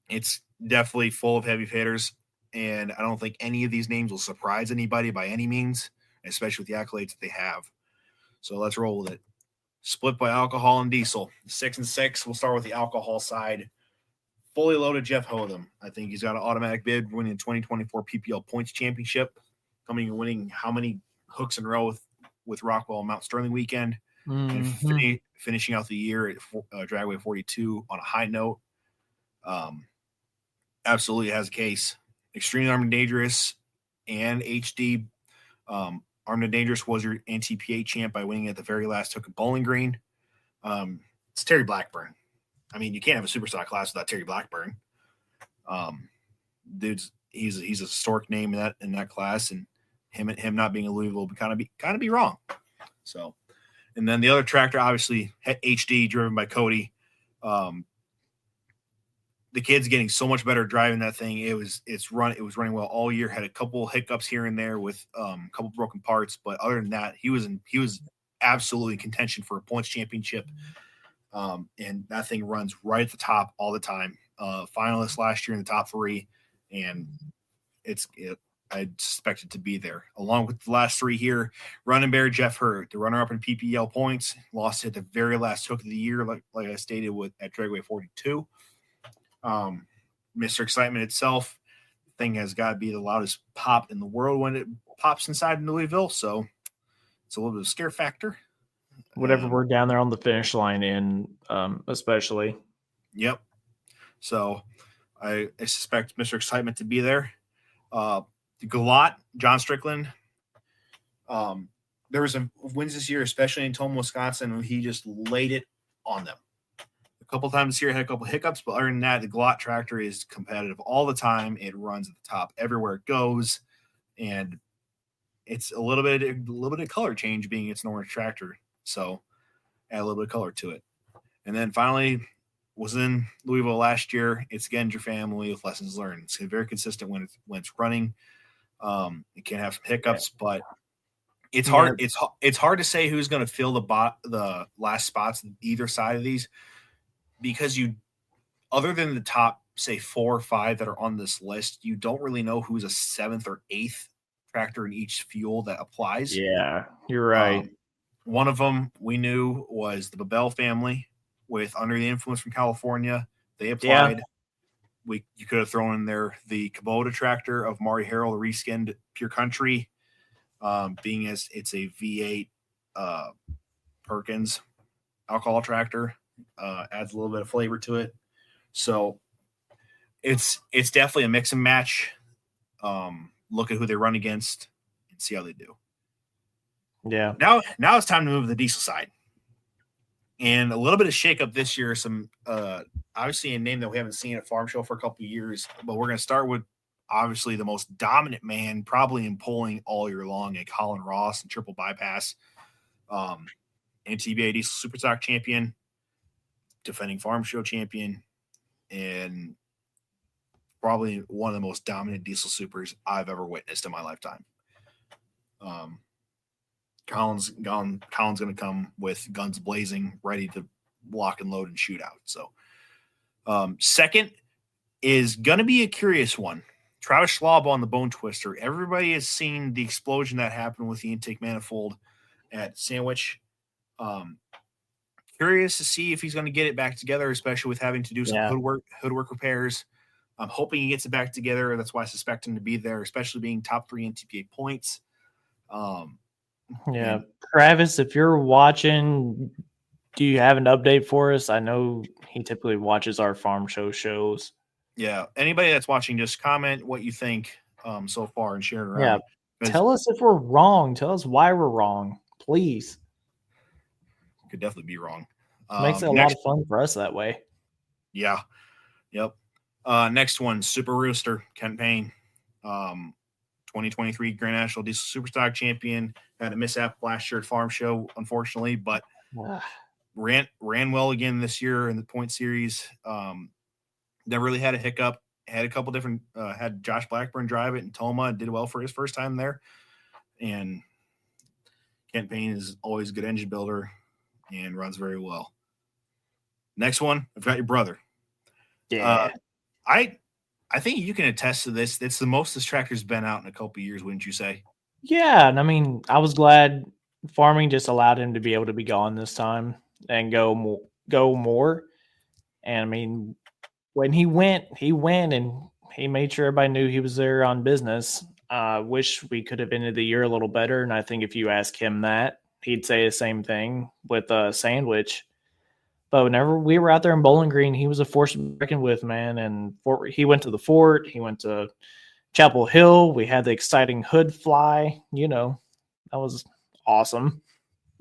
It's definitely full of heavy hitters, and I don't think any of these names will surprise anybody by any means, especially with the accolades that they have. So let's roll with it. Split by alcohol and diesel. 6 and 6. We'll start with the alcohol side. Fully loaded Jeff Hodem. I think he's got an automatic bid winning the 2024 PPL Points Championship, coming and winning how many hooks in a row with Rockwell and Mount Sterling weekend, and finishing out the year at Dragway 42 on a high note. Absolutely has a case. Extremely Armed and Dangerous and HD. Armed and Dangerous was your NTPA champ by winning at the very last hook at Bowling Green. It's Terry Blackburn. I mean, you can't have a superstar class without Terry Blackburn. Dude's he's a historic name in that class, and him not being a Louisville would kind of be wrong. So, and then the other tractor, obviously HD, driven by Cody. The kid's getting so much better driving that thing. It was running well all year. Had a couple hiccups here and there with a couple broken parts, but other than that, he was absolutely in contention for a points championship. And that thing runs right at the top all the time. Finalist last year in the top 3, and I suspect it to be there. Along with the last 3 here, Running Bear Jeff Hurd, the runner-up in PPL points, lost at the very last hook of the year, like I stated at Dragway 42. Mr. Excitement itself, thing has got to be the loudest pop in the world when it pops inside Louisville, so it's a little bit of a scare factor. Whatever we're down there on the finish line in, especially. Yep. So I suspect Mr. Excitement to be there. The Galot, John Strickland. There was some wins this year, especially in Toma, Wisconsin, when he just laid it on them. A couple times this year, had a couple hiccups, but other than that, the Galot tractor is competitive all the time. It runs at the top everywhere it goes, and it's a little bit of color change being its an orange tractor. So add a little bit of color to it. And then finally, was in Louisville last year. It's again your family with lessons learned. It's very consistent when it's running. It can have some hiccups, but it's hard. It's hard to say who's going to fill the last spots on either side of these, because other than the top, say 4 or 5 that are on this list, you don't really know who's a 7th or 8th tractor in each fuel that applies. Yeah, you're right. One of them we knew was the Babel family with Under the Influence from California. They applied. Yeah. You could have thrown in there the Kubota tractor of Maury Harrell, reskinned Pure Country, being as it's a V8 Perkins alcohol tractor, adds a little bit of flavor to it. So it's definitely a mix and match. Look at who they run against and see how they do. Yeah. Now it's time to move to the diesel side. And a little bit of shakeup this year. Some obviously a name that we haven't seen at Farm Show for a couple of years. But we're going to start with obviously the most dominant man, probably in pulling all year long, at Colin Ross and triple bypass. NTBA Diesel Super Stock champion, defending Farm Show champion, and probably one of the most dominant diesel supers I've ever witnessed in my lifetime. Colin's going to come with guns blazing, ready to lock and load and shoot out. So, second is going to be a curious one. Travis Schwab on the Bone Twister. Everybody has seen the explosion that happened with the intake manifold at Sandwich. Curious to see if he's going to get it back together, especially with having to do some hoodwork repairs. I'm hoping he gets it back together. That's why I suspect him to be there, especially being top 3 NTPA points. Yeah, Travis, if you're watching, do you have an update for us? I know he typically watches our Farm Show shows. Yeah, anybody that's watching, just comment what you think. so far and sharing around. Yeah. Tell us if we're wrong. Tell us why we're wrong, please. Could definitely be wrong. Makes it a lot of fun for us that way. Yeah. Yep. Next one, Super Rooster, Kent Payne. 2023 Grand National Diesel Superstock champion. Had a mishap last year at Farm Show, unfortunately, but ran well again this year in the point series. Never really had a hiccup. Had a couple different had Josh Blackburn drive it in Toma and did well for his first time there. And Kent Payne is always a good engine builder and runs very well. Next one, I've got your brother. Yeah. I think you can attest to this. It's the most this tractor's been out in a couple of years, wouldn't you say? Yeah, and I mean, I was glad farming just allowed him to be able to be gone this time and go more. And I mean, when he went, and he made sure everybody knew he was there on business. Wish we could have ended the year a little better. And I think if you ask him that, he'd say the same thing with Sandwich. But whenever we were out there in Bowling Green, he was a force to be reckoned with, man. And he went to the fort. He went to Chapel Hill. We had the exciting hood fly. That was awesome.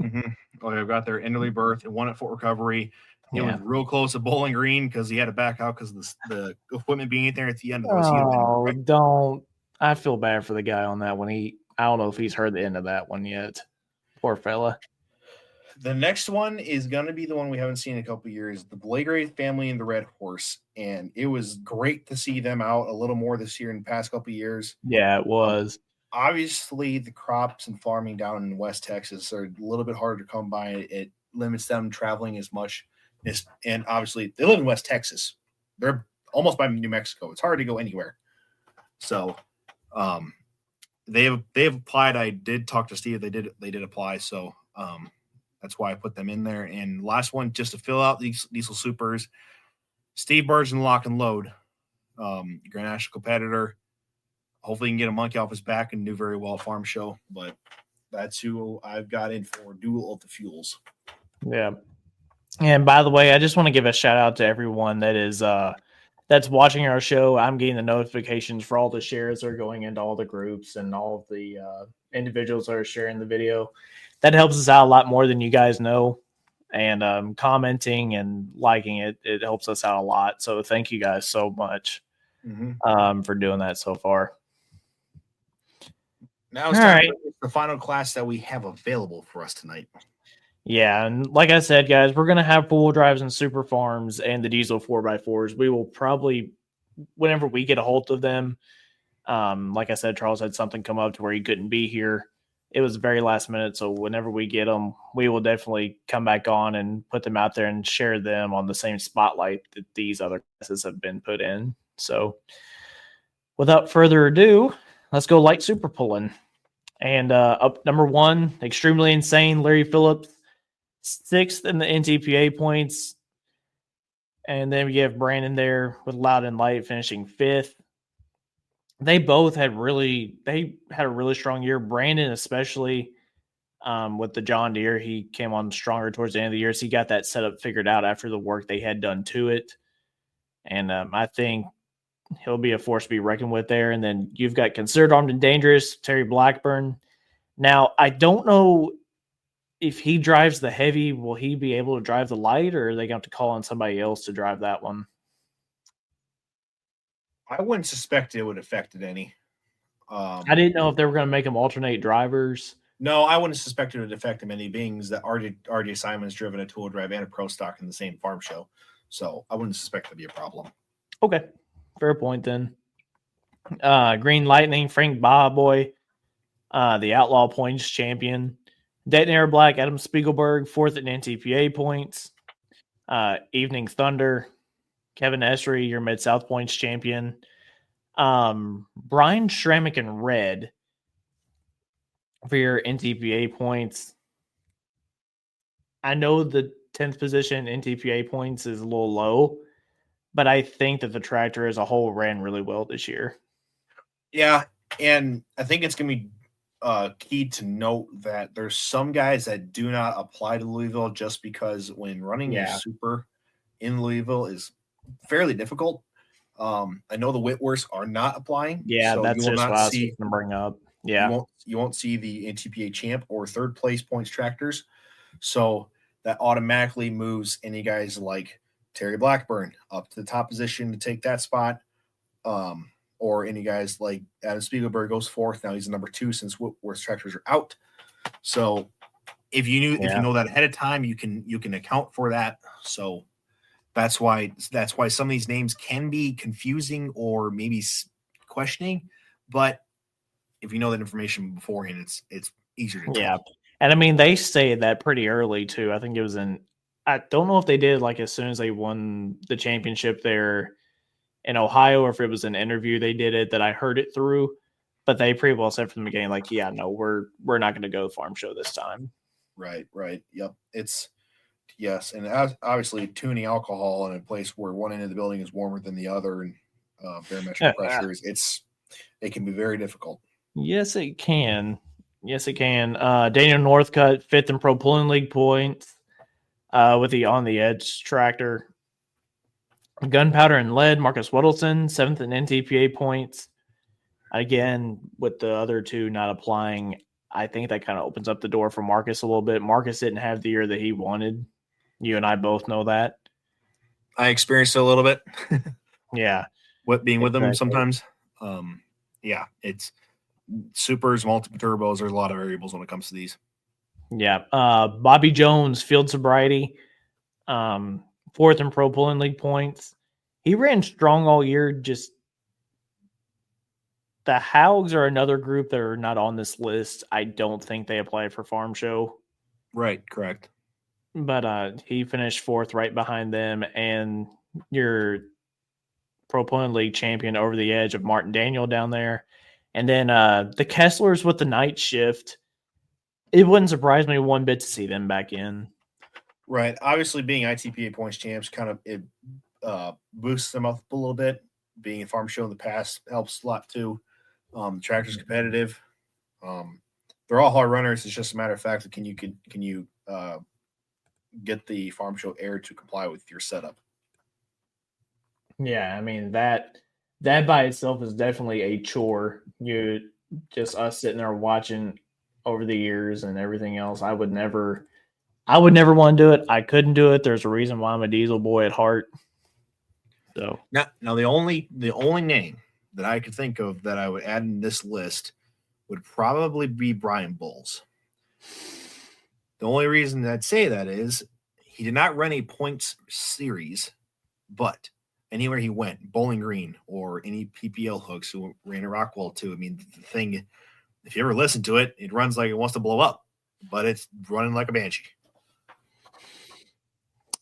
Mm-hmm. Oh, I got there Enderley Berth and won at Fort Recovery. It was real close to Bowling Green because he had to back out because the equipment being there at the end of the race. Oh, don't. I feel bad for the guy on that one. I don't know if he's heard the end of that one yet. Poor fella. The next one is going to be the one we haven't seen in a couple of years, the Blagray family and the Red Horse. And it was great to see them out a little more this year in the past couple of years. Yeah, it was. Obviously, the crops and farming down in West Texas are a little bit harder to come by. It limits them traveling as much. And obviously, they live in West Texas. They're almost by New Mexico. It's hard to go anywhere. So they have applied. I did talk to Steve. They did apply. So that's why I put them in there. And last one, just to fill out these Diesel Supers, Steve Burge and Lock and Load, Grand National competitor. Hopefully, he can get a monkey off his back and do very well at Farm Show. But that's who I've got in for Duel of the Fuels. Yeah. And by the way, I just want to give a shout out to everyone that is that's watching our show. I'm getting the notifications for all the shares that are going into all the groups and all of the individuals that are sharing the video. That helps us out a lot more than you guys know. And commenting and liking it helps us out a lot. So thank you guys so much for doing that so far. Now it's time for the final class that we have available for us tonight. Yeah, and like I said, guys, we're going to have four-wheel drives and super farms and the diesel 4x4s. We will probably, whenever we get a hold of them, like I said, Charles had something come up to where he couldn't be here. It was very last minute, so whenever we get them, we will definitely come back on and put them out there and share them on the same spotlight that these other classes have been put in. So without further ado, let's go light super pulling. And up number one, Extremely Insane, Larry Phillips, 6th in the NTPA points. And then we have Brandon there with Loud and Light finishing 5th. They both had a really strong year. Brandon, especially with the John Deere, he came on stronger towards the end of the year. So he got that setup figured out after the work they had done to it. And I think he'll be a force to be reckoned with there. And then you've got Considered Armed and Dangerous, Terry Blackburn. Now, I don't know if he drives the heavy, will he be able to drive the light, or are they going to have to call on somebody else to drive that one? I wouldn't suspect it would affect it any. I didn't know if they were going to make them alternate drivers. No, I wouldn't suspect it would affect him any, being that RJ Simon's driven a tool drive and a pro stock in the same Farm Show. So I wouldn't suspect it to be a problem. Okay. Fair point then. Green Lightning, Frank Bahaboy, the Outlaw Points champion. Detonator Black, Adam Spiegelberg, 4th at NTPA points. Evening Thunder, Kevin Esri, your Mid-South Points champion. Brian Shramick in red for your NTPA points. I know the 10th position NTPA points is a little low, but I think that the tractor as a whole ran really well this year. Yeah, and I think it's going to be key to note that there's some guys that do not apply to Louisville just because when running a super in Louisville is fairly difficult. I know the Whitworths are not applying. Yeah, so that's you will just not what I was see. going to bring up. Yeah, you won't see the NTPA champ or third place points tractors. So that automatically moves any guys like Terry Blackburn up to the top position to take that spot. Or any guys like Adam Spiegelberg goes fourth. Now he's the number 2 since Whitworth's tractors are out. So if you know that ahead of time, you can account for that. So that's why some of these names can be confusing or maybe questioning, but if you know that information beforehand, it's easier to tell. Yeah, and I mean they say that pretty early too. I think it was I don't know if they did like as soon as they won the championship there in Ohio, or if it was an interview they did it that I heard it through. But they pretty well said from the beginning, like, yeah, no, we're not going to go farm show this time. Right. Yep. Yes, and obviously tuning alcohol in a place where one end of the building is warmer than the other, and barometric pressures, it can be very difficult. Yes, it can. Yes, it can. Daniel Northcutt, 5th in Pro Pulling League points with the On the Edge tractor. Gunpowder and Lead, Marcus Weddleton, 7th in NTPA points. Again, with the other two not applying, I think that kind of opens up the door for Marcus a little bit. Marcus didn't have the year that he wanted. You and I both know that. I experienced it a little bit. Yeah. Being with them sometimes. Yeah, it's supers, multiple turbos. There's a lot of variables when it comes to these. Yeah. Bobby Jones, field sobriety, 4th in Pro Pulling League points. He ran strong all year. Just the Haugs are another group that are not on this list. I don't think they applied for farm show. Right, correct. But he finished 4th right behind them, and your Pro Pulling League champion over the edge of Martin Daniel down there. And then the Kesslers with the night shift. It wouldn't surprise me one bit to see them back in. Right. Obviously, being ITPA points champs kind of it boosts them up a little bit. Being a farm show in the past helps a lot too. The tractor's competitive. They're all hard runners. It's just a matter of fact that can you get the farm show air to comply with your setup. Yeah, I mean that by itself is definitely a chore. You just us sitting there watching over the years and everything else. I would never want to do it. I couldn't do it. There's a reason why I'm a diesel boy at heart. So now the only name that I could think of that I would add in this list would probably be Brian Bowles. The only reason I'd say that is he did not run a points series, but anywhere he went, Bowling Green or any PPL hooks who ran at Rockwell too. I mean, the thing, if you ever listen to it, it runs like it wants to blow up, but it's running like a banshee.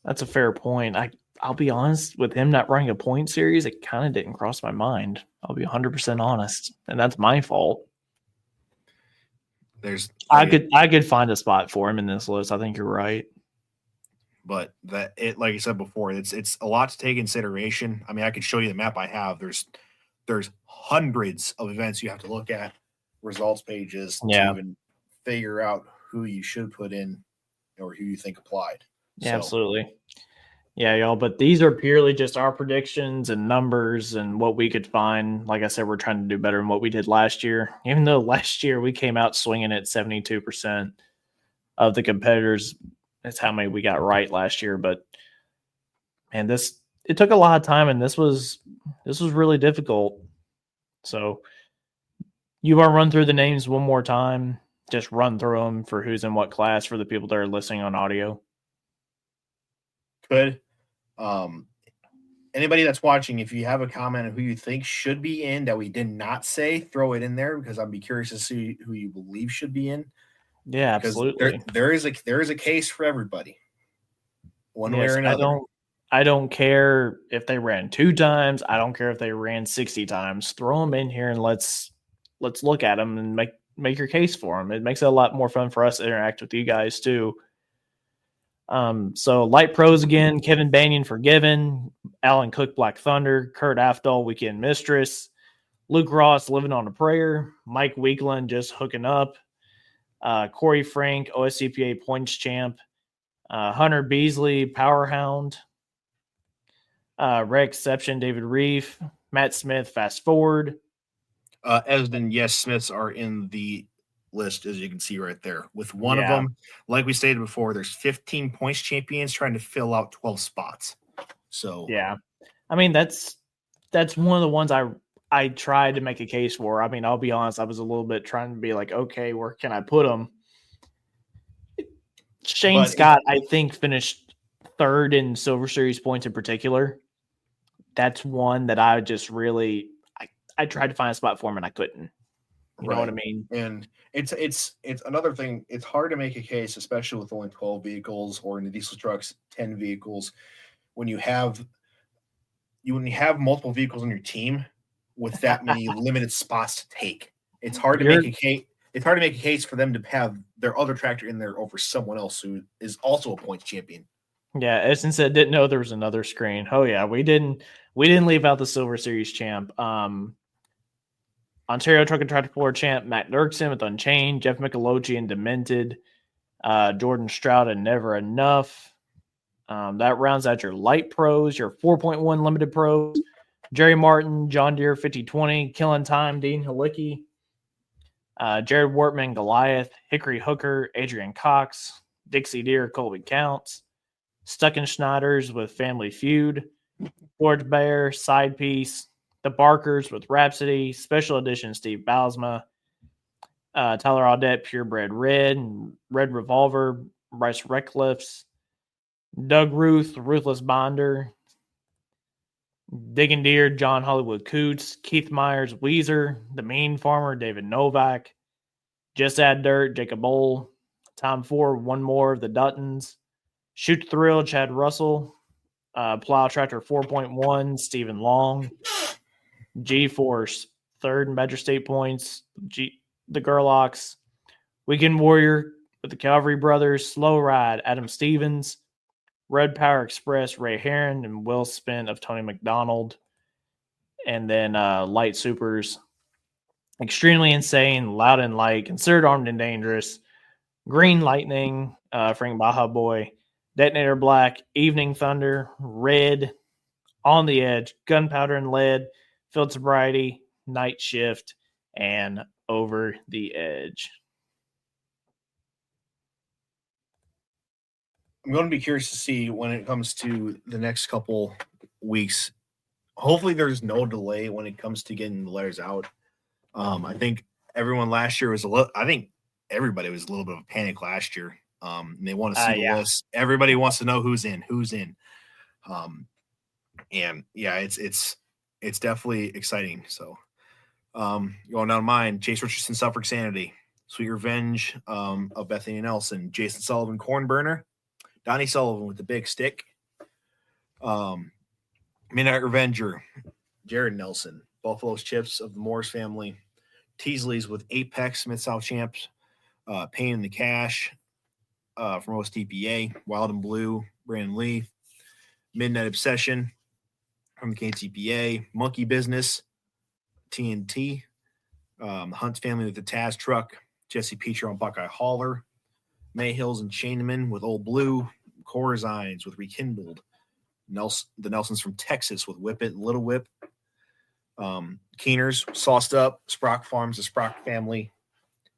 That's a fair point. I'll be honest, with him not running a point series, it kind of didn't cross my mind. I'll be 100% honest, and that's my fault. I could find a spot for him in this list. I think you're right. But like I said before, it's a lot to take consideration. I mean, I could show you the map I have. There's hundreds of events you have to look at, results pages to even figure out who you should put in or who you think applied. Yeah, absolutely. Yeah, y'all, but these are purely just our predictions and numbers and what we could find. Like I said, we're trying to do better than what we did last year. Even though last year we came out swinging at 72% of the competitors. That's how many we got right last year. But, man, it took a lot of time, and this was really difficult. So you want to run through the names one more time? Just run through them for who's in what class for the people that are listening on audio. Good. Anybody that's watching, if you have a comment on who you think should be in that we did not say, throw it in there because I'd be curious to see who you believe should be in. Yeah, absolutely. There is a case for everybody. One way or another. I don't care if they ran 2 times. I don't care if they ran 60 times. Throw them in here and let's look at them and make your case for them. It makes it a lot more fun for us to interact with you guys too. So light pros again, Kevin Banyan Forgiven, Alan Cook Black Thunder, Kurt Afdal Weekend Mistress, Luke Ross Living on a Prayer, Mike Weekland Just Hooking Up, Corey Frank OSCPA Points Champ, Hunter Beasley Power Hound, Red Exception, David Reef, Matt Smith, Fast Forward. Esden, yes, Smiths are in the list, as you can see right there. With one of them, like we stated before, there's 15 points champions trying to fill out 12 spots. So yeah, I mean that's one of the ones I tried to make a case for. I mean, I'll be honest, I was a little bit trying to be like, okay, where can I put them? Shane Scott, I think, finished third in Silver Series points in particular. That's one that I just really I tried to find a spot for him and I couldn't. You know what I mean? And it's another thing. It's hard to make a case, especially with only 12 vehicles, or in the diesel trucks, 10 vehicles, when you have multiple vehicles on your team with that many limited spots to take. It's hard to make a case. It's hard to make a case for them to have their other tractor in there over someone else who is also a points champion. Yeah, Essence said didn't know there was another screen. Oh yeah, we didn't leave out the Silver Series champ. Ontario Truck and Tractor Puller champ Matt Dirksen with Unchained, Jeff Micheloggi and Demented, Jordan Stroud and Never Enough. That rounds out your light pros, your 4.1 limited pros. Jerry Martin, John Deere 5020, Killing Time, Dean Halicki, Jared Wortman, Goliath, Hickory Hooker, Adrian Cox, Dixie Deer, Colby Counts, Stuckenschneiders with Family Feud, George Bear, Side Piece, The Barkers with Rhapsody, Special Edition Steve Balsma, Tyler Audette, Purebred Red, Red Revolver, Bryce Reckliffs, Doug Ruth, Ruthless Bonder, Digging Deer, John Hollywood Coots, Keith Myers, Weezer, The Mean Farmer, David Novak, Just Add Dirt, Jacob Bowl, Tom Ford, One More of the Duttons, Shoot Thrill, Chad Russell, Plow Tractor 4.1, Stephen Long, G-Force, third in Badger State points, the Gerlachs, Weekend Warrior with the Calvary Brothers, Slow Ride, Adam Stevens, Red Power Express, Ray Heron, and Will Spin of Tony McDonald. And then Light Supers, Extremely Insane, Loud and Light, Considered Armed and Dangerous, Green Lightning, Frank Baja Boy, Detonator Black, Evening Thunder, Red, On the Edge, Gunpowder and Lead, Field Sobriety, Night Shift, and Over the Edge. I'm going to be curious to see when it comes to the next couple weeks. Hopefully there's no delay when it comes to getting the letters out. I think everyone last year was I think everybody was a little bit of a panic last year. They want to see the list. Everybody wants to know who's in. And yeah, it's definitely exciting. So going down mine, Chase Richardson, Suffolk Sanity, Sweet Revenge of Bethany Nelson, Jason Sullivan, Cornburner, Donnie Sullivan with the big stick, Midnight Revenger, Jared Nelson, Buffalo's Chips of the Morris family, Teasley's with Apex, Mid-South Champs, Pain in the Cash from OSTPA, Wild and Blue, Brandon Lee, Midnight Obsession from the KTPA, Monkey Business, TNT, Hunt family with the Taz truck, Jesse Peacher on Buckeye Hauler, Mayhills and Chainman with Old Blue, Corzines with Rekindled, the Nelsons from Texas with Whip It, Little Whip, Keeners, Sauced Up, Sprock Farms, the Sprock family,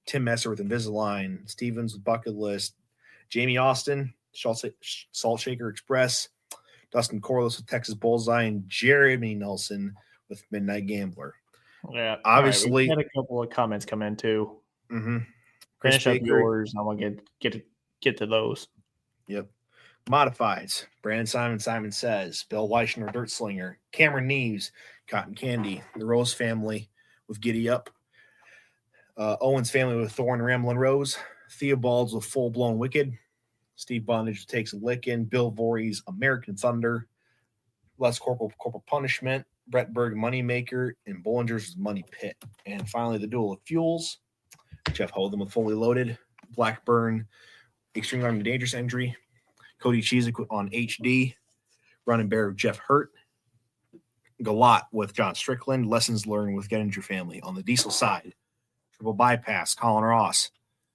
Tim Messer with Invisalign, Stevens with Bucket List, Jamie Austin, Salt Shaker Express, Dustin Corliss with Texas Bullseye, and Jeremy Nelson with Midnight Gambler. Yeah, obviously, we had a couple of comments come in too. Mm-hmm. Finish up yours. I want to get to those. Yep. Modifieds. Brandon Simon Says, Bill Weichner, Dirt Slinger, Cameron Neves, Cotton Candy, the Rose family with Giddy Up, Owen's family with Thorn, Ramblin' Rose, Theobald's with Full Blown Wicked, Steve Bondage Takes a Lickin', Bill Voorhees, American Thunder, Les Corporal Punishment, Brett Berg Moneymaker, and Bollinger's Money Pit. And finally, the Duel of Fuels, Jeff Hold'em with Fully Loaded, Blackburn, Extreme Armed and Dangerous Injury, Cody Cheezick on HD, Running Bear with Jeff Hurt, Galat with John Strickland, Lessons Learned with Gettinger Family. On the diesel side, Triple Bypass, Colin Ross,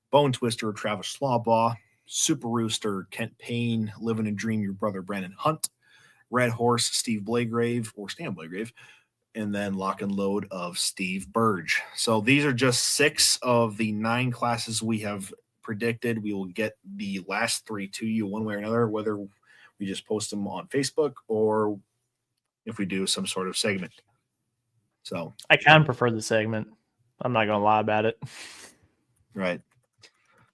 Bone Twister, Travis Slawbaugh, Super Rooster, Kent Payne, Living a Dream, your brother Brandon Hunt, Red Horse, Steve Blagrave, or Stan Blagrave, and then Lock and Load of Steve Burge. So these are just 6 of the 9 classes we have predicted. We will get the last 3 to you one way or another, whether we just post them on Facebook or if we do some sort of segment. So I kind of prefer the segment. I'm not going to lie about it. Right.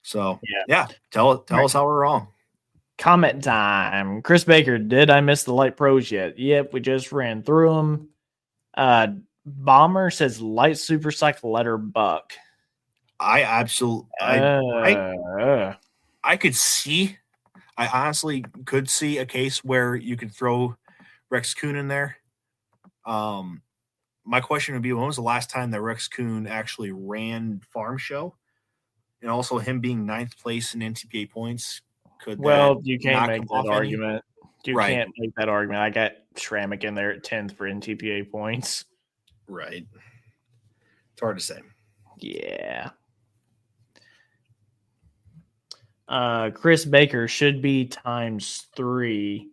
So yeah, tell us how we're wrong. Comment time. Chris Baker, did I miss the light pros yet? Yep, we just ran through them. Bomber says light supercycle letter buck. I absolutely I could see. I honestly could see a case where you could throw Rex Kuhn in there. My question would be, when was the last time that Rex Kuhn actually ran Farm Show? And also him being 9th place in NTPA points. You can't make that argument. You can't make that argument. I got Schrammick in there at 10th for NTPA points. Right. It's hard to say. Yeah. Chris Baker should be ×3.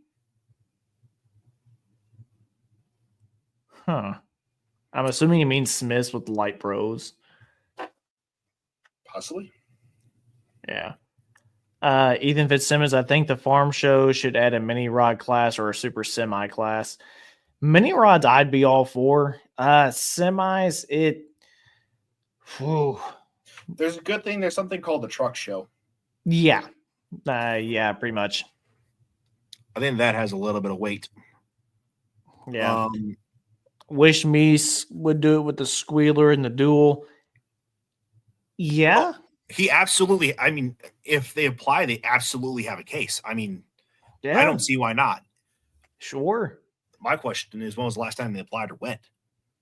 Huh. I'm assuming he means Smiths with light pros. Possibly. Yeah. Ethan Fitzsimmons, I think the farm show should add a mini rod class or a super semi class. Mini rods, I'd be all for. Semis, There's a good thing. There's something called the truck show. Yeah. Pretty much. I think that has a little bit of weight. Yeah. Wish me would do it with the squealer and the dual. Yeah. Well, he absolutely, I mean, if they apply, they absolutely have a case. I mean, I don't see why not. Sure. My question is, when was the last time they applied or went?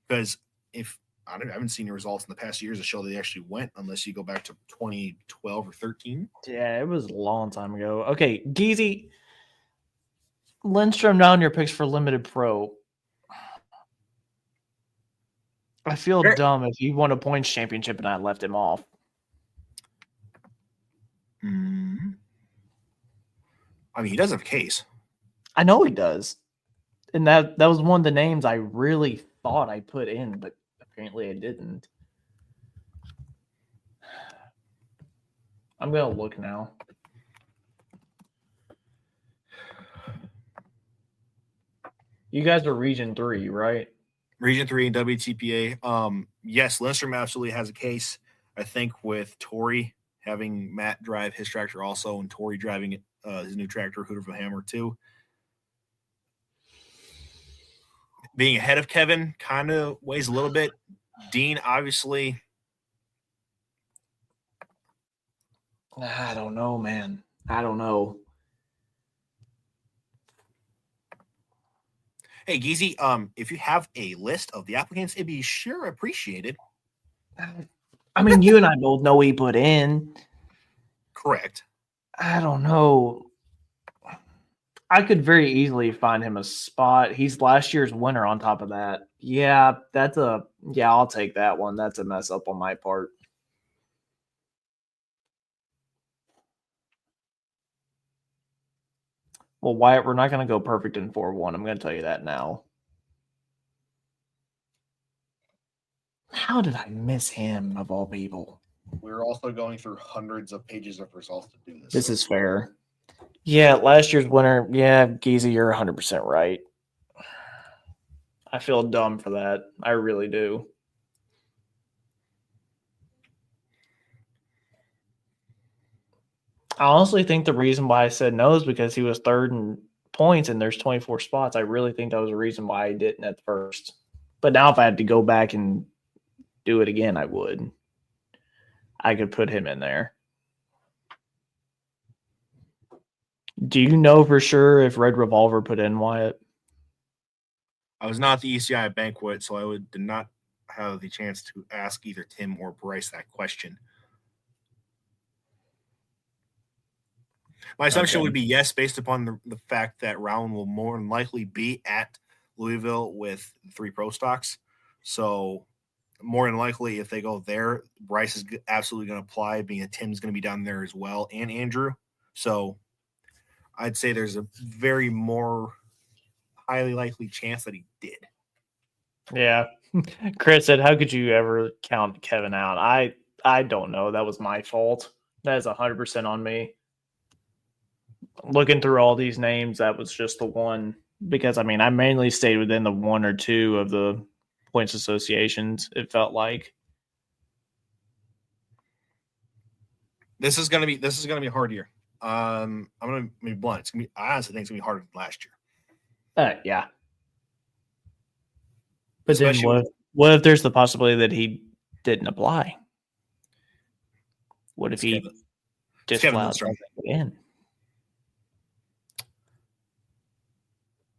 Because I haven't seen the results in the past years that show they actually went, unless you go back to 2012 or 13. Yeah, it was a long time ago. Okay, Geezy, Lindstrom down your picks for Limited Pro. I feel dumb if he won a points championship and I left him off. I mean, he does have a case. I know he does. And that was one of the names I really thought I put in, but apparently I didn't. I'm going to look now. You guys are Region 3, right? Region 3 and WTPA. Yes, Lindstrom absolutely has a case. I think with Tori having Matt drive his tractor also, and Tori driving his new tractor, Hooter from Hammer, too. Being ahead of Kevin kind of weighs a little bit. Dean, obviously. I don't know, man. I don't know. Hey, Geezy, if you have a list of the applicants, it'd be sure appreciated. I mean, you and I both know he put in. Correct. I don't know. I could very easily find him a spot. He's last year's winner on top of that. Yeah, I'll take that one. That's a mess up on my part. Well, Wyatt, we're not going to go perfect in 4-1. I'm going to tell you that now. How did I miss him, of all people? We're also going through hundreds of pages of results to do this. This is fair. Yeah, last year's winner. Yeah, Geezy, you're 100% right. I feel dumb for that. I really do. I honestly think the reason why I said no is because he was third in points and there's 24 spots. I really think that was a reason why I didn't at first. But now if I had to go back and do it again, I would. I could put him in there. Do you know for sure if Red Revolver put in Wyatt? I was not at the ECI banquet, so I did not have the chance to ask either Tim or Bryce that question. My assumption would be yes, based upon the fact that Rowan will more than likely be at Louisville with 3 pro stocks. So more than likely, if they go there, Bryce is absolutely going to apply, being that Tim's going to be down there as well, and Andrew. So I'd say there's a very more highly likely chance that he did. Yeah. Chris said, how could you ever count Kevin out? I don't know. That was my fault. That is 100% on me. Looking through all these names, that was just the one. Because, I mainly stayed within the one or two of the points associations, it felt like. This is gonna be a hard year. I'm gonna be blunt. I honestly think it's gonna be harder than last year. Yeah. But especially then what if there's the possibility that he didn't apply? What if he just flat doesn't get in?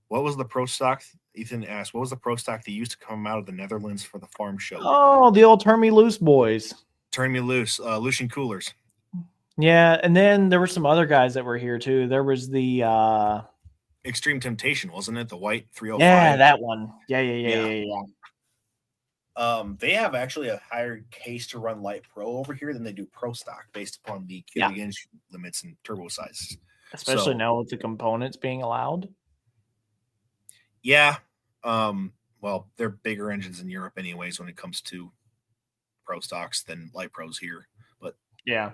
What was the pro stock? Ethan asked, what was the pro stock they used to come out of the Netherlands for the farm show? Oh, the old Turn Me Loose boys. Turn Me Loose, Lucian Coolers. Yeah, and then there were some other guys that were here too. There was the Extreme Temptation, wasn't it? The white 305. Yeah, that one. Yeah. They have actually a higher case to run light pro over here than they do pro stock based upon the cubic inch limits and turbo sizes. Especially now with the components being allowed. Yeah. Well, they're bigger engines in Europe anyways when it comes to pro stocks than light pros here. But yeah.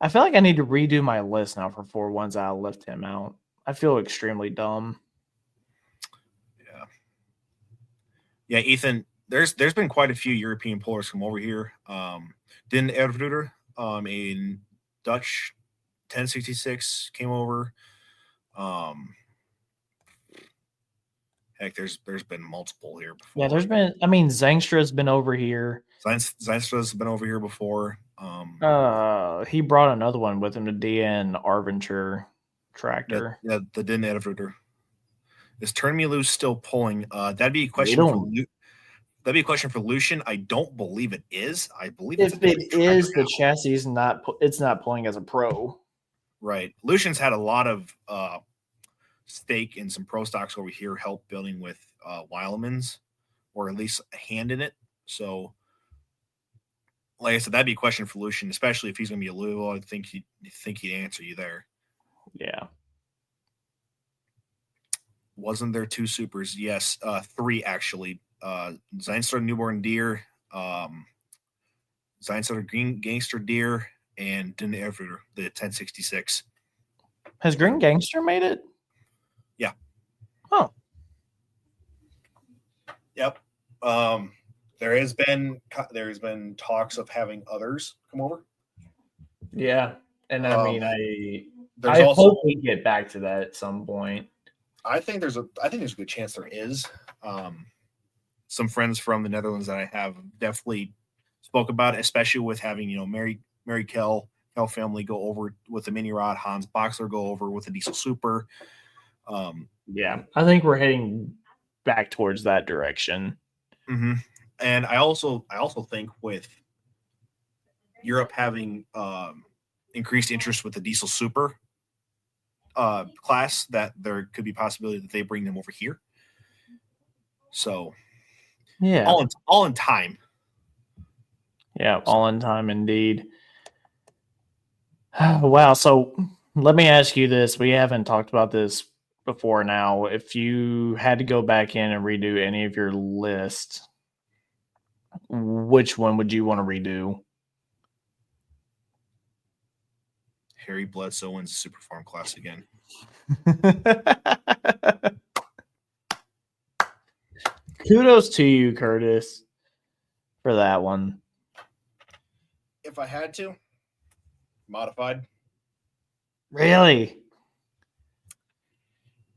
I feel like I need to redo my list now for 4 ones I left him out. I feel extremely dumb. Yeah, Ethan, there's been quite a few European pullers come over here. NFMS, a Dutch 1066 came over. Heck, there's been multiple here before. Yeah, there's been. Zangstra's been over here. Zangstra's been over here before. He brought another one with him, the DN Arventure tractor. Yeah, the DN Arventure. Is Turn Me Loose still pulling? That'd be a question for Lucian. I don't believe it is. I believe if it is, the chassis is not. It's not pulling as a pro. Right. Lucian's had a lot of stake in some pro stocks over here, help building with Weilemans, or at least a hand in it. So, like I said, that'd be a question for Lucian, especially if he's going to be a Louisville. I think he'd answer you there. Yeah. Wasn't there 2 supers? Yes, 3 actually. Zeinstar Newborn Deer, Zeinstar Green Gangster Deer, and Den Everett, the 1066. Has Green Gangster made it? Yeah. Oh. Yep. There has been talks of having others come over. Yeah, and I hope we get back to that at some point. I think there's a good chance there is. Some friends from the Netherlands that I have definitely spoke about it, especially with having, Mary Kell family go over with the mini rod, Hans Boxler go over with the diesel super. Yeah, I think we're heading back towards that direction. Mm-hmm. And I also think with Europe having increased interest with the diesel super class, that there could be possibility that they bring them over here. So, yeah, all in time. Yeah, all in time indeed. Wow. So let me ask you this: we haven't talked about this before. Now, if you had to go back in and redo any of your list, which one would you want to redo? Harry Bledsoe wins the Super Farm class again. Kudos to you, Curtis, for that one. If I had to, modified. Really?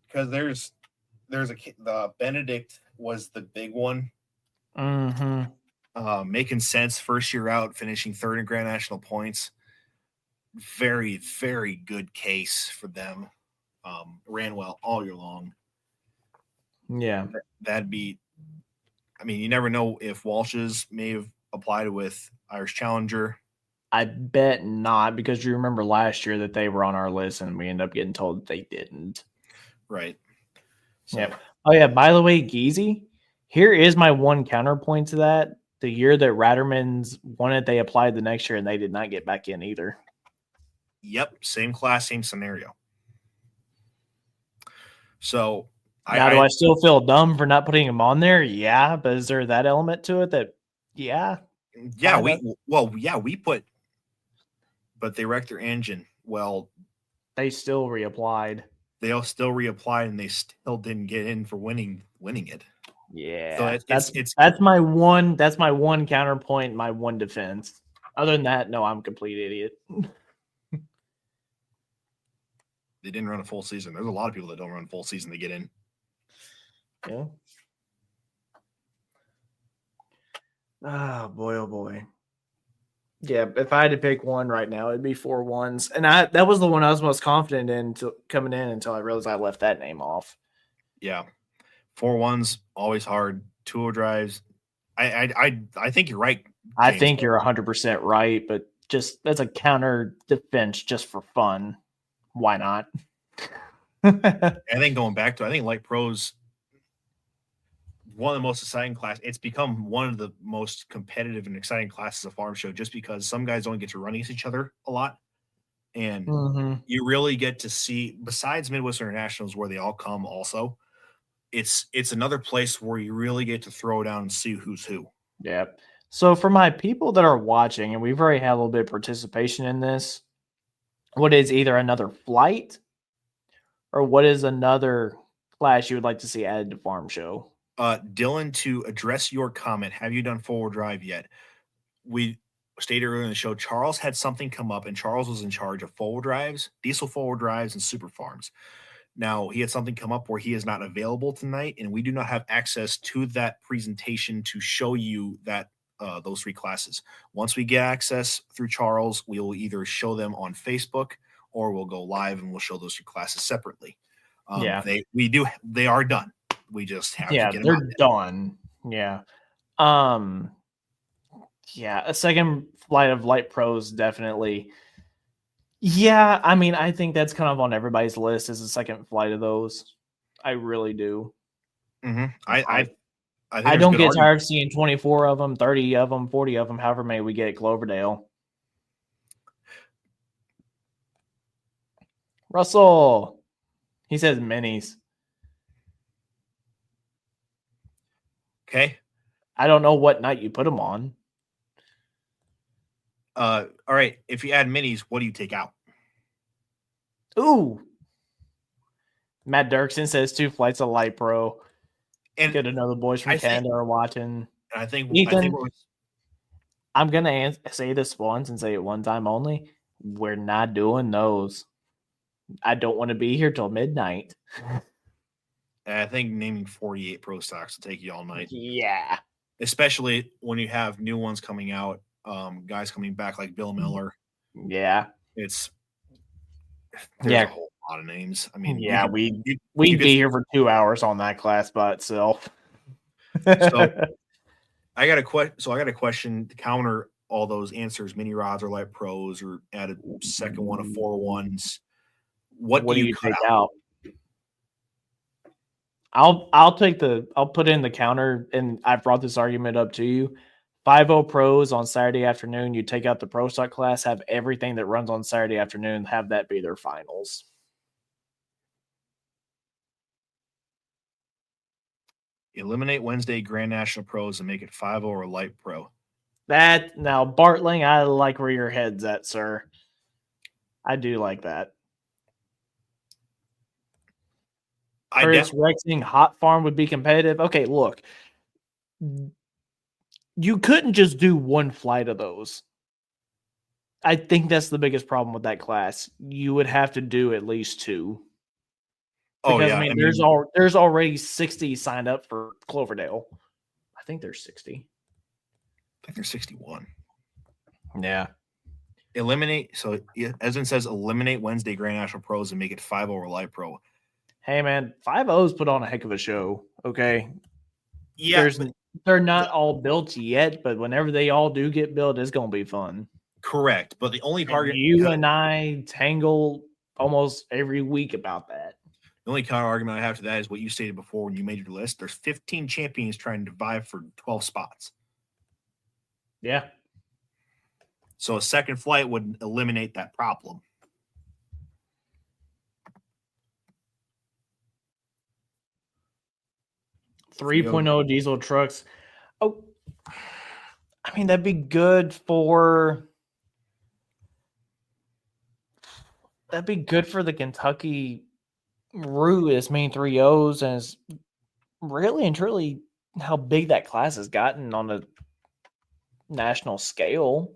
Because the Benedict was the big one. Mm-hmm. Making sense, first year out, finishing 3rd in Grand National points. Very, very good case for them. Ran well all year long. Yeah. That'd be, you never know if Walsh's may have applied with Irish Challenger. I bet not, because you remember last year that they were on our list and we ended up getting told that they didn't. Right. So. Yep. Oh, yeah. By the way, Geezy, here is my one counterpoint to that. The year that Ratterman's won it, they applied the next year and they did not get back in either. Yep. Same class, same scenario. So now, do I still feel dumb for not putting him on there? Yeah, but is there that element to it that, yeah, we put, but they wrecked their engine. Well, they still reapplied. They all still reapplied, and they still didn't get in for winning it. Yeah, so that's my one counterpoint, my one defense. Other than that, no, I'm a complete idiot. They didn't run a full season. There's a lot of people that don't run full season to get in. Yeah. Oh boy, oh boy. Yeah, if I had to pick one right now, it'd be 4-1s, and that was the one I was most confident in coming in until I realized I left that name off. Yeah, 4-1s always hard. 2-0 drives. I think you're right. James. I think you're 100% right, but just as a counter defense, just for fun, why not? I think going back to, I think Light Pro's one of the most exciting classes. It's become one of the most competitive and exciting classes of farm show, just because some guys don't get to run against each other a lot, and you really get to see, besides Midwest Internationals where they all come also, it's another place where you really get to throw down and see who's who. Yeah. So for my people that are watching, and we've already had a little bit of participation in this, what is either another flight or what is another class you would like to see added to farm show? Dylan, to address your comment, have you done forward drive yet? We stated earlier in the show, Charles had something come up, and Charles was in charge of forward drives, diesel forward drives, and super farms. Now, he had something come up where he is not available tonight, and we do not have access to that presentation to show you that those 3 classes. Once we get access through Charles, we will either show them on Facebook or we'll go live and we'll show those 3 classes separately. They are done. We just have to get them. They're done. Yeah. Yeah, a second flight of Light Pros, definitely. Yeah, I mean, I think that's kind of on everybody's list as a second flight of those. I really do. Mm-hmm. I don't get tired of seeing 24 of them, 30 of them, 40 of them, however many we get at Cloverdale. Russell, he says minis. Okay. I don't know what night you put them on. All right. If you add minis, what do you take out? Ooh. Matt Dirksen says 2 flights of Light Pro. And good to know the boys from Canada are watching. I think Ethan, I'm going to say this once and say it one time only. We're not doing those. I don't want to be here till midnight. I think naming 48 Pro stocks will take you all night. Yeah. Especially when you have new ones coming out, guys coming back like Bill Miller. Yeah. There's a whole lot of names. I mean, yeah, we'd be here for 2 hours on that class by itself. So I got a question to counter all those answers. Mini rods or Light Pros, or add a second one of 4-1s. What do you take out? I'll put in the counter, and I've brought this argument up to you. 5-0 pros on Saturday afternoon. You take out the pro stock class, have everything that runs on Saturday afternoon, have that be their finals. Eliminate Wednesday Grand National Pros and make it 5-0 or Light Pro. Now, Bartling, I like where your head's at, sir. I do like that. Curtis Rexing Hot Farm would be competitive. Okay, look. You couldn't just do one flight of those. I think that's the biggest problem with that class. You would have to do at least 2. Because, I mean, there's already 60 signed up for Cloverdale. I think there's 60. I think there's 61. Yeah. Eliminate. So, as it says, eliminate Wednesday Grand National Pros and make it 5-0 or Light Pro. Hey, man, 5-0's put on a heck of a show. Okay. Yeah. They're not all built yet, but whenever they all do get built, it's going to be fun. Correct. But the only target. You and I tangle almost every week about that. The only counter argument I have to that is what you stated before when you made your list. There's 15 champions trying to vie for 12 spots. Yeah. So a second flight would eliminate that problem. 3.0 diesel trucks. Oh, I mean, that'd be good for the Kentucky route as main 3.0s, and it's really and truly how big that class has gotten on a national scale.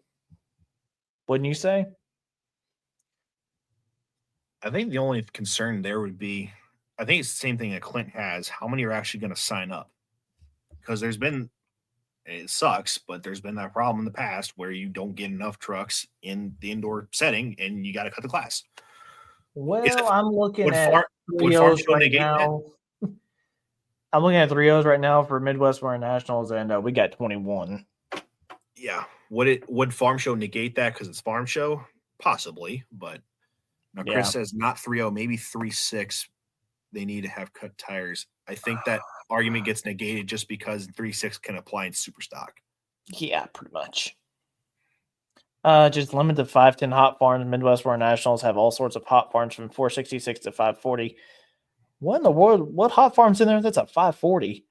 Wouldn't you say? I think the only concern there would be, I think it's the same thing that Clint has. How many are actually going to sign up? Because it sucks, but there's been that problem in the past where you don't get enough trucks in the indoor setting and you got to cut the class. Well, I'm looking at would farm show right now. I'm looking at 3.0s right now for Midwest Winter Nationals, and we got 21. Yeah. Would farm show negate that because it's farm show? Possibly, but now Chris says not 3.0, maybe 3.6. They need to have cut tires. I think that argument gets negated just because 3.6 can apply in super stock. Yeah, pretty much. Just limited 510 hot farms. Midwest Winter Nationals have all sorts of hot farms from 466 to 540. What in the world? What hot farms in there? That's a 540.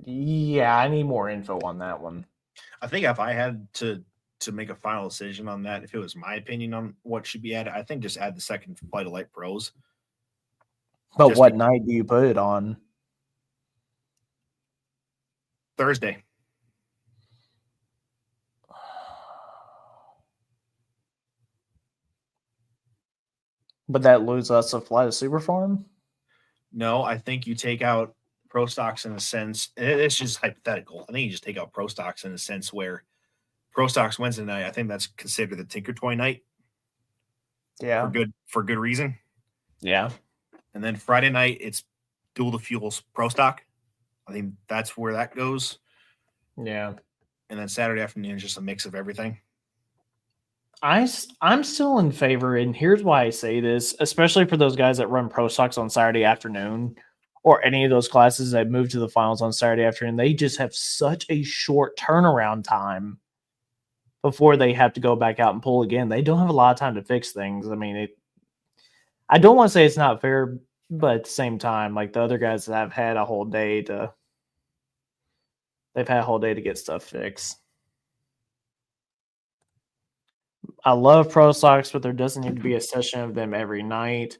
Yeah, I need more info on that one. I think if I had to make a final decision on that, if it was my opinion on what should be added, I think just add the second Flight of Light Pros. But just what night do you put it on? Thursday. But that loses us a Flight of Super Farm? No, I think you take out Pro Stocks in a sense. It's just hypothetical. I think you just take out Pro Stocks in a sense where Pro Stocks Wednesday night, I think that's considered the Tinker Toy night. Yeah. For good reason. Yeah. And then Friday night, it's Dual the Fuels Pro Stock. I think that's where that goes. Yeah. And then Saturday afternoon is just a mix of everything. I'm still in favor, and here's why I say this, especially for those guys that run Pro Stocks on Saturday afternoon, or any of those classes that move to the finals on Saturday afternoon. They just have such a short turnaround time before they have to go back out and pull again. They don't have a lot of time to fix things. I mean, I don't want to say it's not fair, but at the same time, like the other guys that have had a whole day to get stuff fixed. I love Pro Stocks, but there doesn't need to be a session of them every night.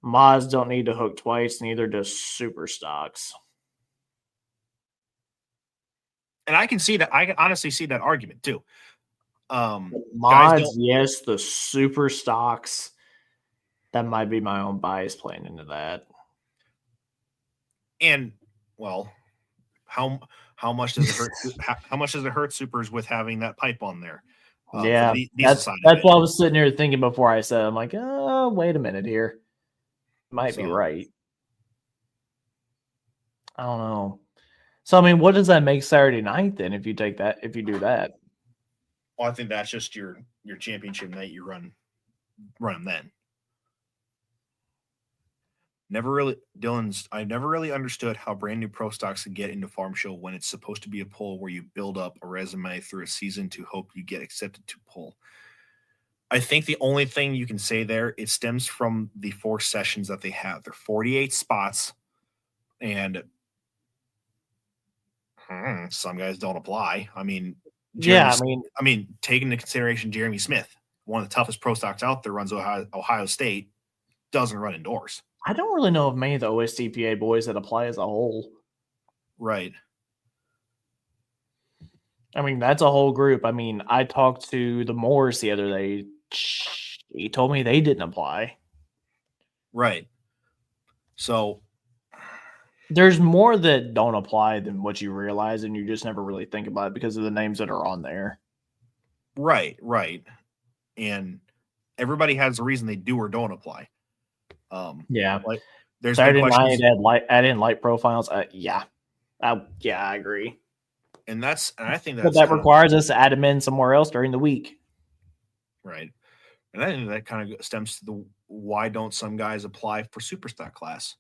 Mods don't need to hook twice, neither does Super Stocks. And I can see that. I can honestly see that argument too. Mods, yes. The Super Stocks, that might be my own bias playing into that. And well, how much does it hurt? How much does it hurt Supers with having that pipe on there? Yeah, that's what I was sitting here thinking before I said. I'm like, oh, wait a minute here. Might be right. I don't know. So I mean, what does that make Saturday night then? If you do that. Well, I think that's just your championship night. You run them then. I never really understood how brand new Pro Stocks can get into Farm Show when it's supposed to be a poll where you build up a resume through a season to hope you get accepted to poll. I think the only thing you can say there, it stems from the 4 sessions that they have. They're 48 spots, and some guys don't apply. I mean, taking into consideration Jeremy Smith, one of the toughest Pro Stocks out there, runs Ohio State, doesn't run indoors. I don't really know of many of the OSTPA boys that apply as a whole. Right. I mean, that's a whole group. I mean, I talked to the Moores the other day. He told me they didn't apply. Right. So there's more that don't apply than what you realize, and you just never really think about it because of the names that are on there. Right. And everybody has a reason they do or don't apply. Yeah. Like there's Saturday night add in light profiles. Yeah, I agree. And I think but that requires us to add them in somewhere else during the week. Right. And I think that kind of stems to why don't some guys apply for Superstock class?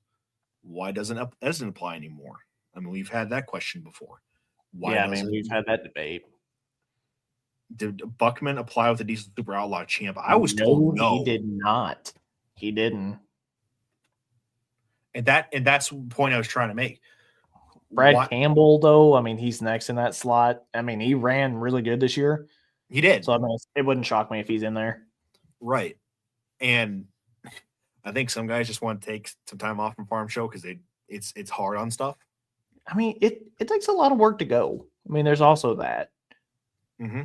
Why doesn't apply anymore? I mean, we've had that question before. We've had that debate. Did Buckman apply with the Diesel Super Outlaw champ? I was told no. He did not. He didn't. And that's the point I was trying to make. Brad Campbell, though, I mean, he's next in that slot. I mean, he ran really good this year. He did. So I mean, it wouldn't shock me if he's in there. Right. And I think some guys just want to take some time off from farm show because it's hard on stuff. I mean, it takes a lot of work to go. I mean, there's also that. Mm-hmm.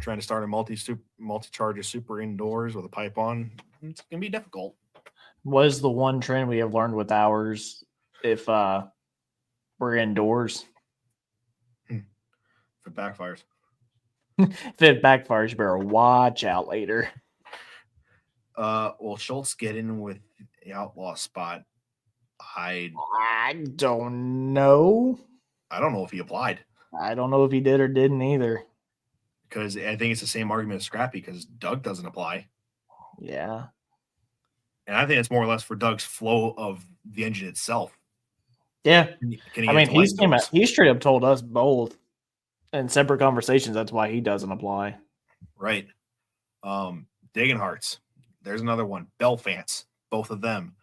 Trying to start a multi-charger super indoors with a pipe on, it's gonna be difficult. What is the one trend we have learned with ours if we're indoors? If it backfires. If it backfires, you better watch out later. Will Schultz get in with the outlaw spot? I don't know. I don't know if he applied. I don't know if he did or didn't either. Because I think it's the same argument as Scrappy because Doug doesn't apply. Yeah. And I think it's more or less for Doug's flow of the engine itself. Yeah. I mean, he straight up told us both in separate conversations that's why he doesn't apply. Right. Degenhart's. There's another one. Belfants. Both of them.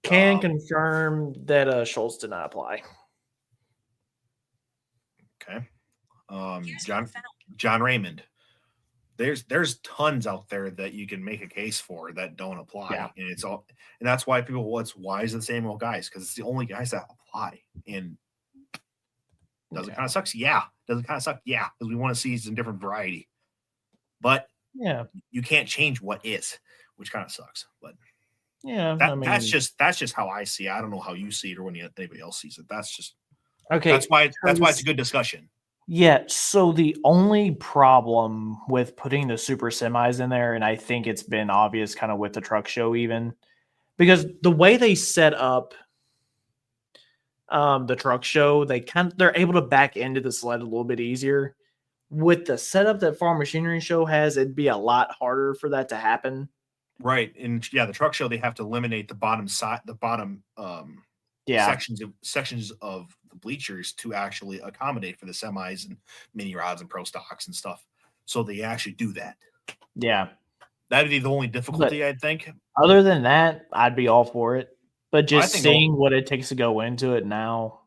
Can confirm that Schultz did not apply. Okay. John Raymond. There's tons out there that you can make a case for that don't apply. Yeah. And that's why people, why is it the same old guys? Because it's the only guys that apply. And does it kind of sucks? Yeah. Does it kind of suck? Yeah. Because we want to see some different variety. But yeah, you can't change what is, which kind of sucks. But yeah, that's just how I see it. I don't know how you see it or when anybody else sees it. That's just okay. That's why it's a good discussion. Yeah. So the only problem with putting the super semis in there, and I think it's been obvious kind of with the truck show, even because the way they set up the truck show, they're able to back into the sled a little bit easier. With the setup that Farm Machinery Show has, it'd be a lot harder for that to happen. Right. And yeah, the truck show, they have to eliminate the bottom sections of the bleachers to actually accommodate for the semis and mini rods and pro stocks and stuff. So they actually do that. Yeah. That'd be the only difficulty, I think. Other than that, I'd be all for it. But just seeing what it takes to go into it now.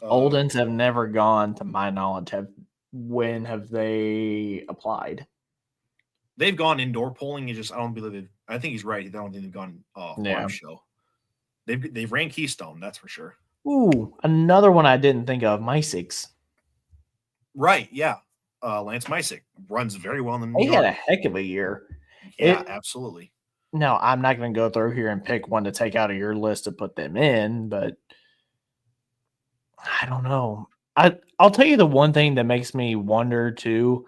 Oldens have never gone, to my knowledge. When have they applied? They've gone indoor polling. I think he's right. I don't think they've gone farm show. They've ran Keystone, that's for sure. Ooh, another one I didn't think of, Mysick. Right, yeah. Lance Mysick runs very well in the He had a heck of a year. Yeah, absolutely. No, I'm not going to go through here and pick one to take out of your list to put them in, but I don't know. I'll tell you the one thing that makes me wonder too,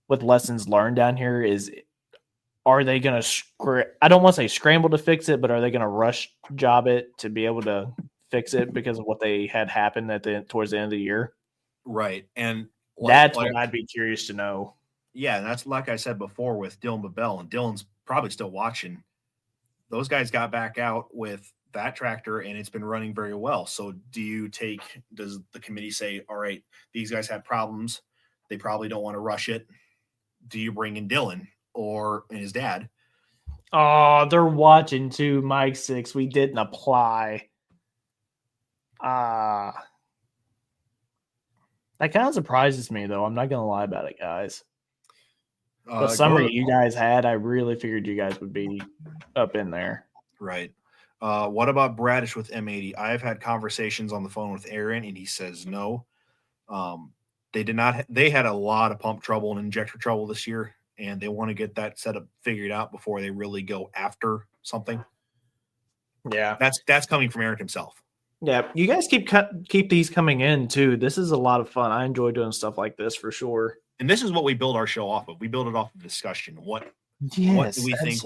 with lessons learned down here is, are they going to I don't want to say scramble to fix it, but are they going to rush job it to be able to fix it because of what they had happen towards the end of the year? Right, and that's what I'd be curious to know. Yeah, and that's like I said before with Dylan Babel, and Dylan's probably still watching. Those guys got back out with that tractor and it's been running very well. So does the committee say, all right, these guys had problems, they probably don't want to rush it? Do you bring in Dylan and his dad? Oh, they're watching too, Mike 6. We didn't apply. That kind of surprises me, though. I'm not going to lie about it, guys. The summer you guys had, I really figured you guys would be up in there. Right. What about Bradish with M80? I've had conversations on the phone with Aaron, and he says no. They did not. They had a lot of pump trouble and injector trouble this year, and they want to get that setup figured out before they really go after something. Yeah, that's coming from Aaron himself. Yeah, you guys keep these coming in too. This is a lot of fun. I enjoy doing stuff like this for sure. And this is what we build our show off of. We build it off of discussion. What do we think?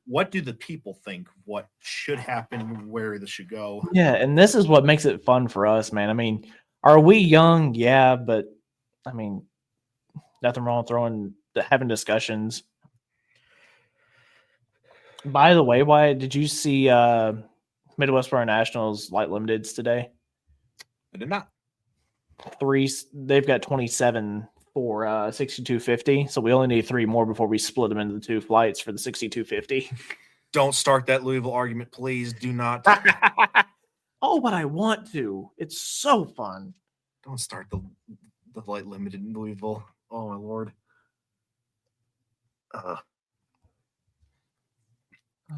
What do the people think? What should happen? Where this should go? Yeah, and this is what makes it fun for us, man. I mean, are we young? Yeah, but I mean, nothing wrong with having discussions. By the way, Wyatt, did you see Midwest Power Nationals Light Limiteds today? I did not. They've got 27 for 6250. So we only need 3 more before we split them into the 2 flights for the 6250. Don't start that Louisville argument, please. Do not. Oh, but I want to. It's so fun. Don't start the flight limited in Louisville. Oh my lord.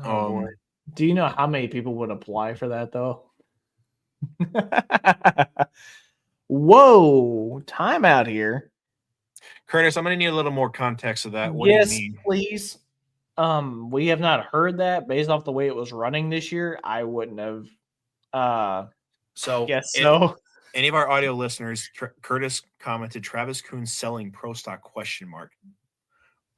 Boy. Do you know how many people would apply for that though? Whoa, time out here. Curtis, I'm going to need a little more context of that. What yes, do you mean? Please. We have not heard that based off the way it was running this year. I wouldn't have. So, so. Any of our audio listeners, Curtis commented, Travis Kuhn selling pro stock ?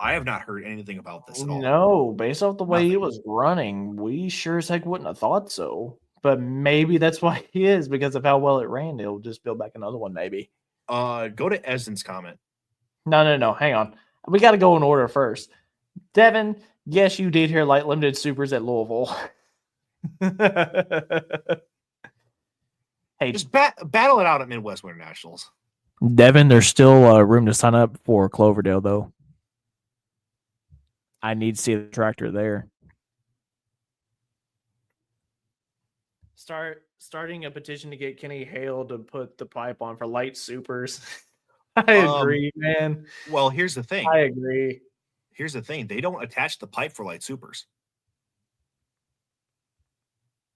I have not heard anything about this at all. No, based off the way it was running, we sure as heck wouldn't have thought so. But maybe that's why he is, because of how well it ran. They'll just build back another one, maybe. Go to Esden's comment. No. Hang on. We got to go in order first. Devin, yes, you did hear light limited supers at Louisville. Hey, just battle it out at Midwest Winter Nationals. Devin, there's still room to sign up for Cloverdale, though. I need to see the tractor there. Starting a petition to get Kenny Hale to put the pipe on for light supers. I agree, man. Well, here's the thing. I agree. Here's the thing. They don't attach the pipe for light supers.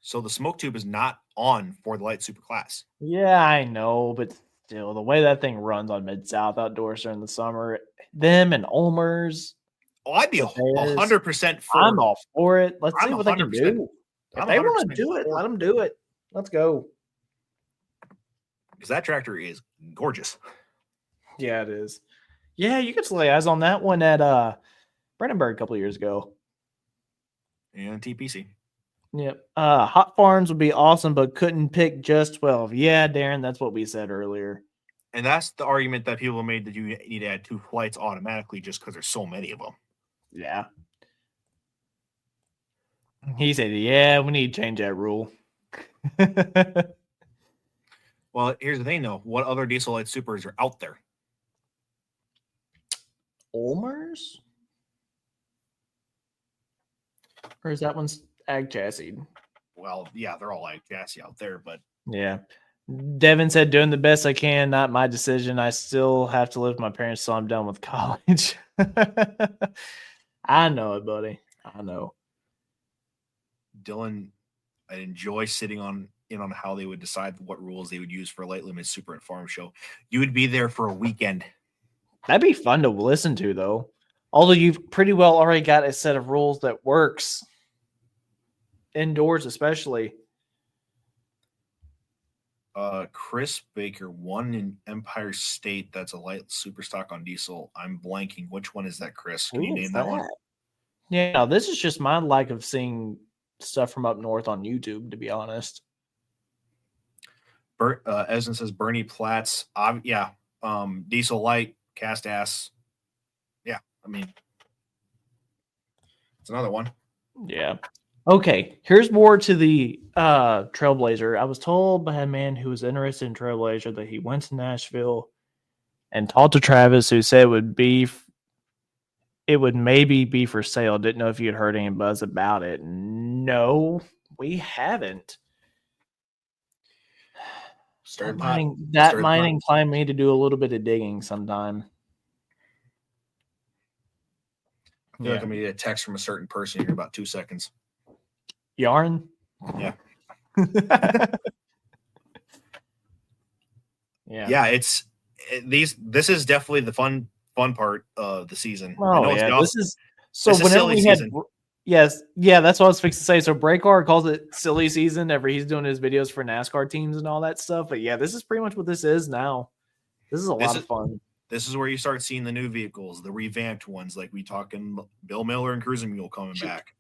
So the smoke tube is not on for the light super class. Yeah, I know, but still, the way that thing runs on Mid-South outdoors during the summer, them and Ulmer's. Oh, I'd be 100% for. I'm all for it. Let's see what they can do. If they want to do it, let them do it. Let's go. Because that tractor is gorgeous. Yeah, it is. Yeah, you could lay eyes on that one at Brandenburg a couple of years ago. And TPC. Yep. Hot Farms would be awesome, but couldn't pick just 12. Yeah, Darren, that's what we said earlier. And that's the argument that people made, that you need to add 2 flights automatically just because there's so many of them. Yeah. He said, yeah, we need to change that rule. Well, here's the thing, though. What other diesel light supers are out there? Ulmer's? Or is that one's ag chassis? Well, yeah, they're all ag chassis out there, but yeah. Devin said, doing the best I can, not my decision. I still have to live with my parents till I'm done with college. I know it, buddy. I know. Dylan, I enjoy sitting in on how they would decide what rules they would use for a light limit super and farm show. You would be there for a weekend. That'd be fun to listen to, though. Although you've pretty well already got a set of rules that works. Indoors, especially. Chris Baker, one in Empire State. That's a light super stock on diesel. I'm blanking. Which one is that, Chris? Can you name that one? Yeah, no, this is just my like of seeing stuff from up north on YouTube, to be honest. Esden says Bernie Platts. Diesel light, cast ass. Yeah, I mean, it's another one. Yeah. Okay, here's more to the Trailblazer. I was told by a man who was interested in Trailblazer that he went to Nashville and talked to Travis, who said it would maybe be for sale. Didn't know if you had heard any buzz about it. No, we haven't. That might incline me to do a little bit of digging sometime. I feel like I'm going to get a text from a certain person here in about 2 seconds. Yarn? Yeah. Yeah. This is definitely the fun part of the season. Oh, yeah. This is whenever we had season. Yes, yeah, that's what I was fixing to say. So Breakar calls it silly season whenever he's doing his videos for NASCAR teams and all that stuff. But yeah, this is pretty much what this is now. This is a lot of fun. This is where you start seeing the new vehicles, the revamped ones, like we talking Bill Miller and Cruising Mule coming back.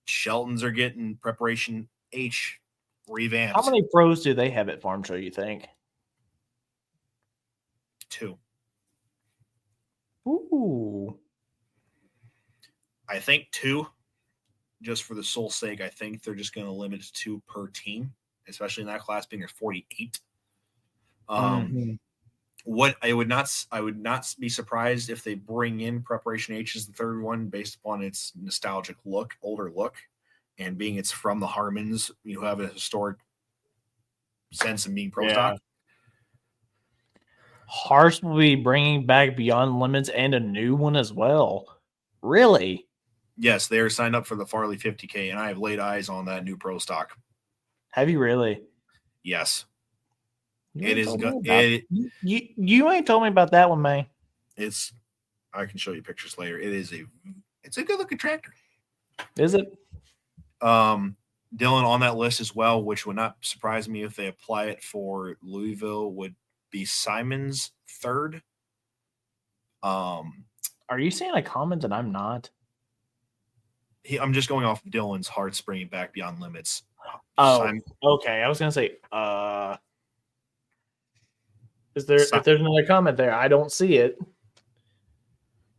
Sheltons are getting Preparation H revamped. How many pros do they have at Farm Show, you think? 2. Ooh. I think 2, just for the sole sake. I think they're just going to limit it to 2 per team, especially in that class being there's 48. What I would not be surprised if they bring in Preparation H as the third one based upon its nostalgic look, older look, and being it's from the Harmons, you have a historic sense of being pro stock. Harsh will be bringing back Beyond Limits and a new one as well. Really? Yes, they are signed up for the Farley 50K, and I have laid eyes on that new pro stock. Have you really? Yes. You ain't told me about that one, man. I can show you pictures later. It's a good looking tractor. Is it? Dylan on that list as well, which would not surprise me if they apply it for Louisville, would be Simon's third. Are you saying a comment that I'm not? I'm just going off Dylan's Hearts bringing back Beyond Limits. Oh, okay. I was gonna say, if there's another comment there, I don't see it.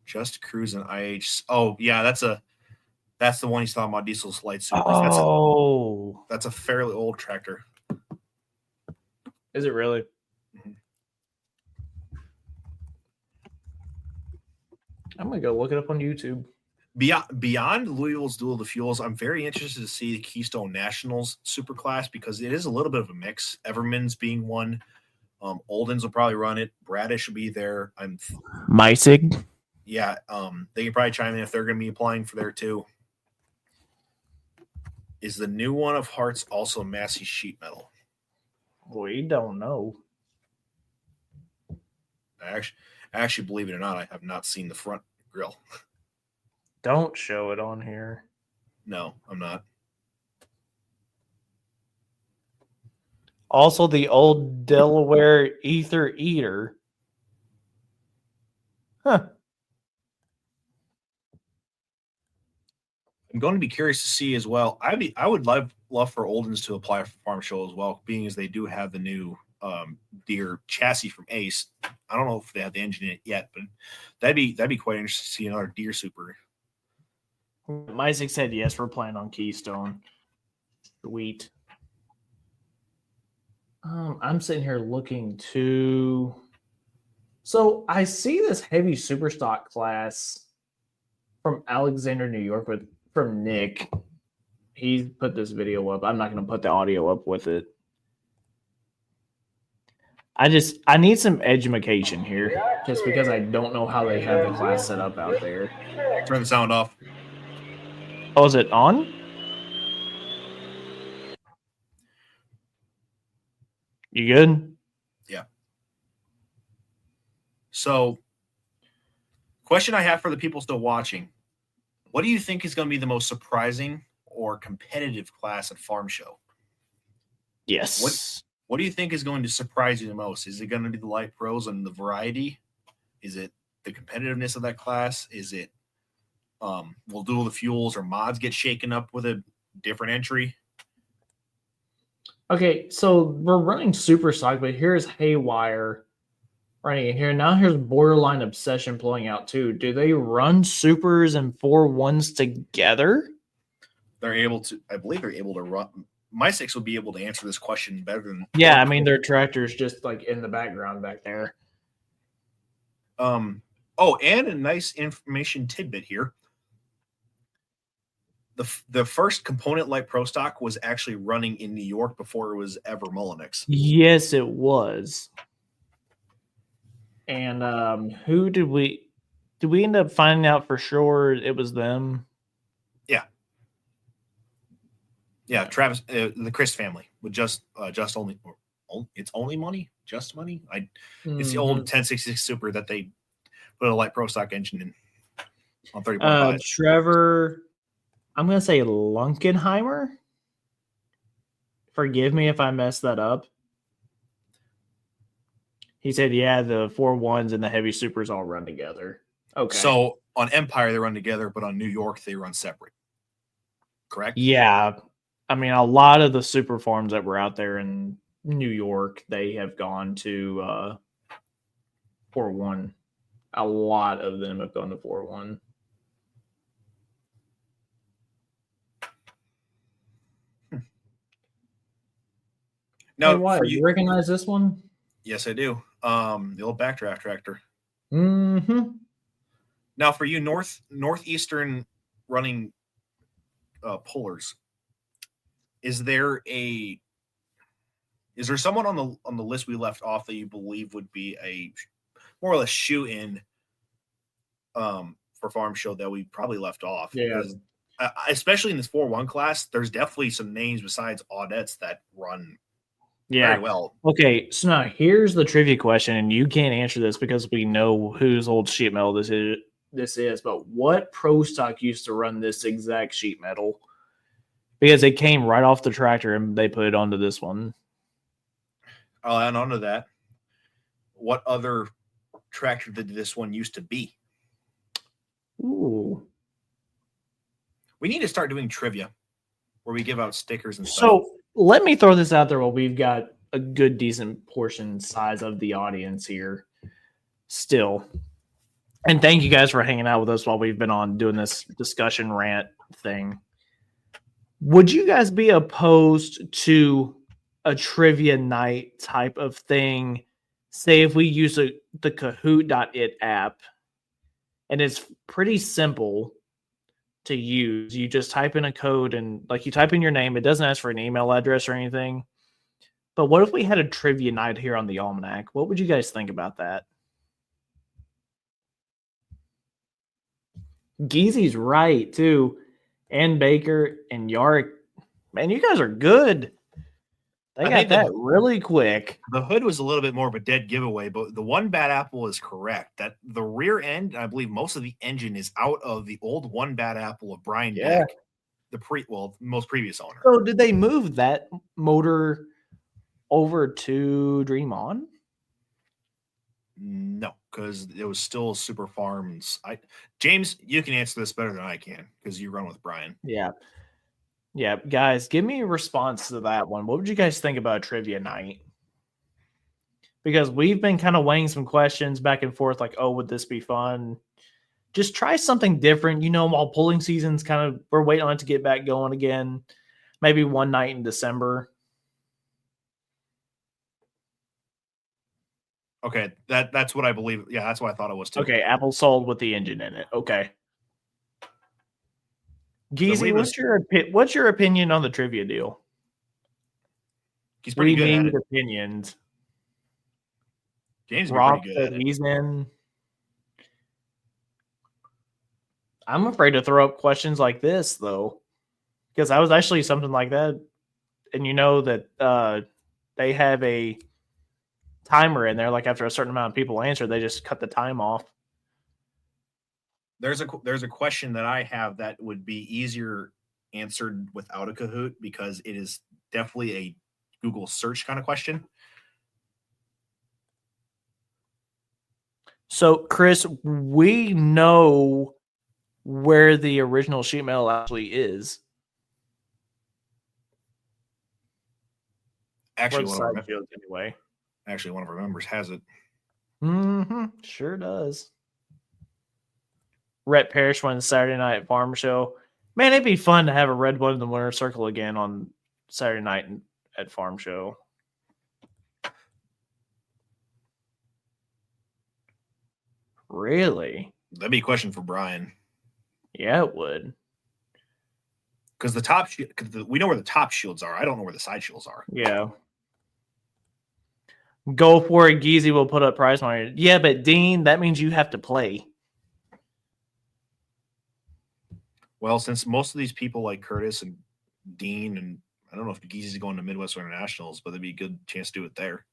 Just Cruise and IH. Oh yeah, that's the one he's talking about. Diesel's Light Supers. Oh, that's a fairly old tractor. Is it really? Mm-hmm. I'm gonna go look it up on YouTube. Beyond Louisville's Duel of the Fuels, I'm very interested to see the Keystone Nationals Superclass because it is a little bit of a mix. Everman's being one. Oldens will probably run it. Bradish will be there. Meissig. Yeah, they can probably chime in if they're going to be applying for there too. Is the new one of Hearts also Massey sheet metal? We don't know. I actually, believe it or not, I have not seen the front grille. Don't show it on here. No, I'm not. Also, the old Delaware Ether Eater. Huh. I'm going to be curious to see as well. I would love for Oldens to apply for Farm Show as well, being as they do have the new Deere chassis from Ace. I don't know if they have the engine in it yet, but that'd be quite interesting to see another Deere Super. Meissig said yes, we're playing on Keystone. Sweet. I'm sitting here looking to. So I see this heavy superstock class from Alexander, New York, from Nick. He put this video up. I'm not going to put the audio up with it. I need some education here, just because I don't know how they have the class set up out there. Turn the sound off. Oh, is it on? You good? Yeah. So, question I have for the people still watching. What do you think is going to be the most surprising or competitive class at Farm Show? Yes. What do you think is going to surprise you the most? Is it going to be the light pros and the variety? Is it the competitiveness of that class? Is it will Duel the Fuels or mods get shaken up with a different entry? Okay, so we're running super stock, but here's Haywire running in here. Now here's Borderline Obsession pulling out too. Do they run supers and 4-1s together? They're able to. I believe they're able to run. My six will be able to answer this question better than. Yeah, I mean their tractor's just like in the background back there. Oh, and a nice information tidbit here. The first component light pro stock was actually running in New York before it was ever Mullinex. Yes, it was. And who did we end up finding out for sure it was them? Yeah, Travis, the Chris family with just only it's only money, just money. It's the old 1066 Super that they put a light pro stock engine in on 30.5. Trevor, I'm gonna say Lunkenheimer. Forgive me if I messed that up. He said, "Yeah, the 4-1s and the heavy supers all run together." Okay. So on Empire they run together, but on New York they run separate. Correct? Yeah. I mean, a lot of the super farms that were out there in New York, they have gone to 4-1. A lot of them have gone to 4-1. Now, hey, why? You recognize this one? Yes, I do. The old backdraft tractor. Mm-hmm. Now, for you northeastern running pullers, is there someone on the list we left off that you believe would be a more or less shoe in for farm show that we probably left off? Yeah. Because especially in this 4-1 class, there's definitely some names besides Audettes that run very well. Okay, so now here's the trivia question, and you can't answer this because we know whose old sheet metal this is. But what pro stock used to run this exact sheet metal? Because it came right off the tractor and they put it onto this one. I'll add on to that. What other tractor did this one used to be? Ooh. We need to start doing trivia where we give out stickers and stuff. So let me throw this out there while we've got a good, decent portion size of the audience here still. And thank you guys for hanging out with us while we've been on doing this discussion rant thing. Would you guys be opposed to a trivia night type of thing? Say if we use the Kahoot.it app, and it's pretty simple to use. You just type in a code and you type in your name. It doesn't ask for an email address or anything. But what if we had a trivia night here on the Almanac? What would you guys think about that? Geezy's right, too. And Baker and Yarrick. Man, you guys are good. They got that really quick. The hood was a little bit more of a dead giveaway, but the one bad apple is correct. That the rear end, I believe most of the engine is out of the old one bad apple of Brian Beck, most previous owner. So did they move that motor over to Dream On? No, because it was still Super Farms. James, you can answer this better than I can because you run with Brian. Yeah, guys, give me a response to that one. What would you guys think about a trivia night? Because we've been kind of weighing some questions back and forth, like, oh, would this be fun? Just try something different. While pulling season's we're waiting on it to get back going again. Maybe one night in December. Okay, that's what I believe. Yeah, that's what I thought it was too. Okay, apple sold with the engine in it. Okay. Geezy, what's your opinion on the trivia deal? He's pretty good at it. Opinions. James is pretty good at it. He's in. I'm afraid to throw up questions like this though, because I was actually something like that, and that they have a timer in there. Like after a certain amount of people answer, they just cut the time off. There's a question that I have that would be easier answered without a Kahoot because it is definitely a Google search kind of question. So, Chris, we know where the original sheet metal actually is. Actually, one of our members has it. Mm-hmm. Sure does. Rhett Parrish won Saturday night at Farm Show. Man, it'd be fun to have a red one in the winner's circle again on Saturday night at Farm Show. Really? That'd be a question for Brian. Yeah, it would. Because we know where the top shields are. I don't know where the side shields are. Yeah. Go for it. Geezy will put up prize money. Yeah, but Dean, that means you have to play. Well, since most of these people like Curtis and Dean, and I don't know if Geezy's going to Midwest Internationals, but there'd be a good chance to do it there.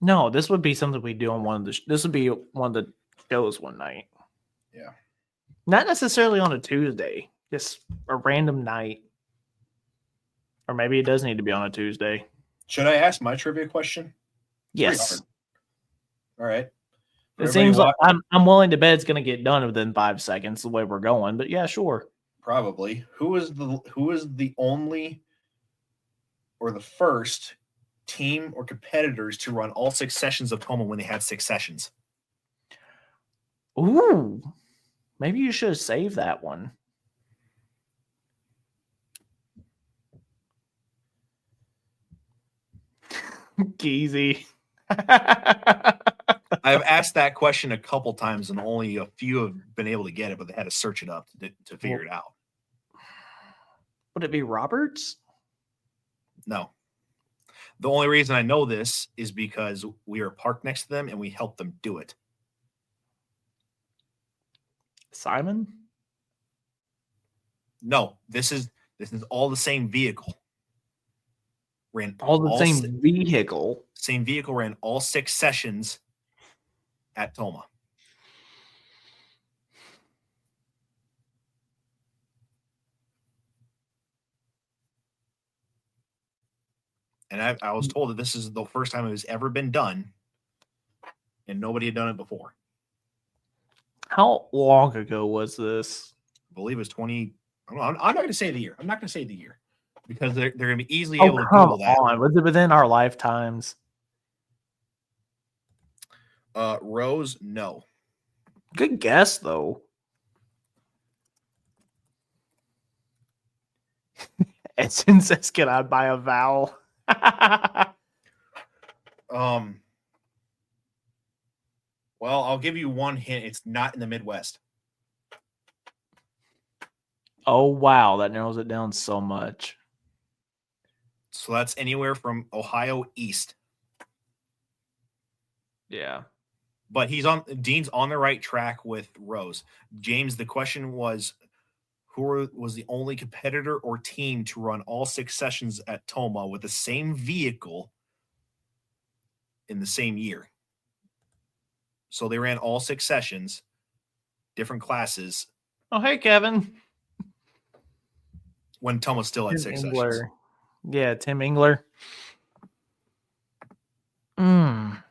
No, this would be something we do on this would be one of the shows one night. Yeah. Not necessarily on a Tuesday, just a random night. Or maybe it does need to be on a Tuesday. Should I ask my trivia question? Yes. All right. It seems like I'm willing to bet it's going to get done within 5 seconds the way we're going, but yeah, sure. Probably. Who is the only or the first team or competitors to run all 6 sessions of Toma when they had 6 sessions? Ooh. Maybe you should have saved that one. Geezy. I've asked that question a couple times, and only a few have been able to get it, but they had to search it up to figure it out. Would it be Roberts? No. The only reason I know this is because we are parked next to them and we helped them do it. Simon? No, this is all the same vehicle. Ran all the same vehicle. Same vehicle, ran all 6 sessions at Toma. And I was told that this is the first time it has ever been done, and nobody had done it before. How long ago was this? I believe it was 20. I'm not going to say the year. I'm not going to say the year because they're going to be easily able to Google that. Was it within our lifetimes? Rose, no. Good guess, though. Essence says, "Can I buy a vowel?" Well, I'll give you one hint. It's not in the Midwest. Oh, wow. That narrows it down so much. So that's anywhere from Ohio east. Yeah. But Dean's on the right track with Rose. James, the question was, who was the only competitor or team to run all 6 sessions at Toma with the same vehicle in the same year? So they ran all 6 sessions, different classes. Oh, hey, Kevin. When Toma still had 6 sessions. Yeah, Tim Engler. No.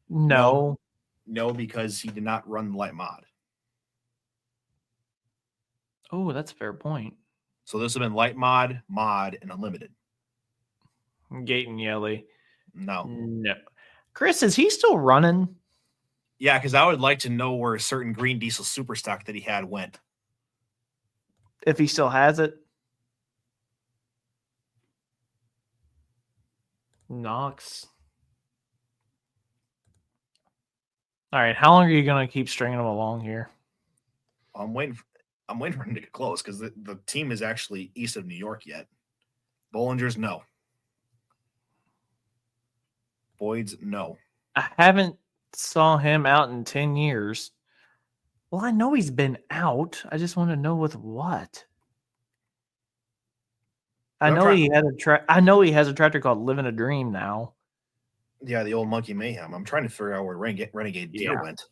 No, because he did not run light mod. Oh, that's a fair point. So this would have been light mod, and unlimited. Gate and Yelly. No. Chris, is he still running? Yeah, because I would like to know where a certain green diesel super stock that he had went. If he still has it. Knox. All right, how long are you going to keep stringing them along here? I'm waiting for him to get close because the team is actually east of New York yet. Bollinger's, no. Boyd's, no. I haven't saw him out in 10 years. Well, I know he's been out. I just want to know with what. I know he has a tractor called Living a Dream now. Yeah, the old Monkey Mayhem. I'm trying to figure out where Renegade Deer went.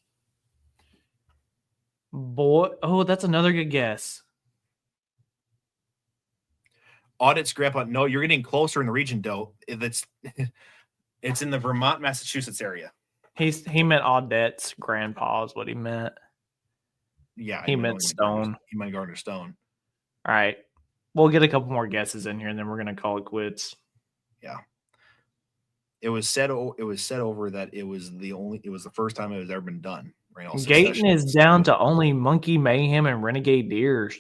Boy, that's another good guess. Audit's grandpa. No, you're getting closer in the region, though. It's in the Vermont, Massachusetts area. He meant Audette's grandpa is what he meant. Yeah, he meant Stone. He meant Gardner Stone. All right, we'll get a couple more guesses in here, and then we're gonna call it quits. Yeah. It was said over that it was the first time it was ever been done. Gayton is down to only Monkey Mayhem and Renegade Deers.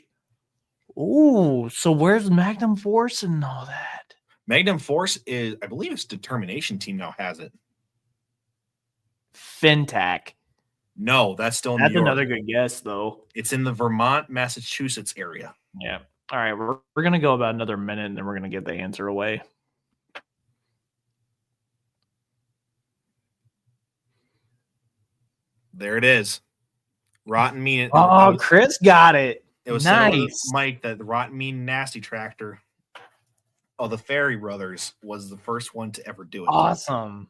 Ooh, so where's Magnum Force and all that? Magnum Force is, I believe it's Determination Team now has it. Fintac. No, that's still in New York. That's another good guess, though. It's in the Vermont, Massachusetts area. Yeah. All right, we're going to go about another minute, and then we're going to get the answer away. There it is. Rotten Mean. Oh, Chris got it. It was nice. Mike, that the Rotten Mean Nasty tractor of the Ferry Brothers was the first one to ever do it. Awesome.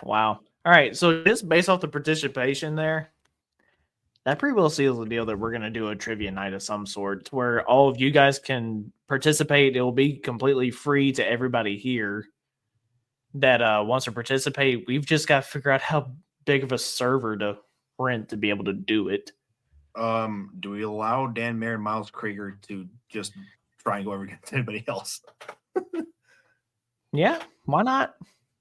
Wow. All right, so just based off the participation there, that pretty well seals the deal that we're going to do a trivia night of some sort where all of you guys can participate. It will be completely free to everybody here that wants to participate. We've just got to figure out how big of a server to rent to be able to do it. Do we allow Dan Mayer and Miles Krieger to just try and go over against anybody else? Yeah, why not?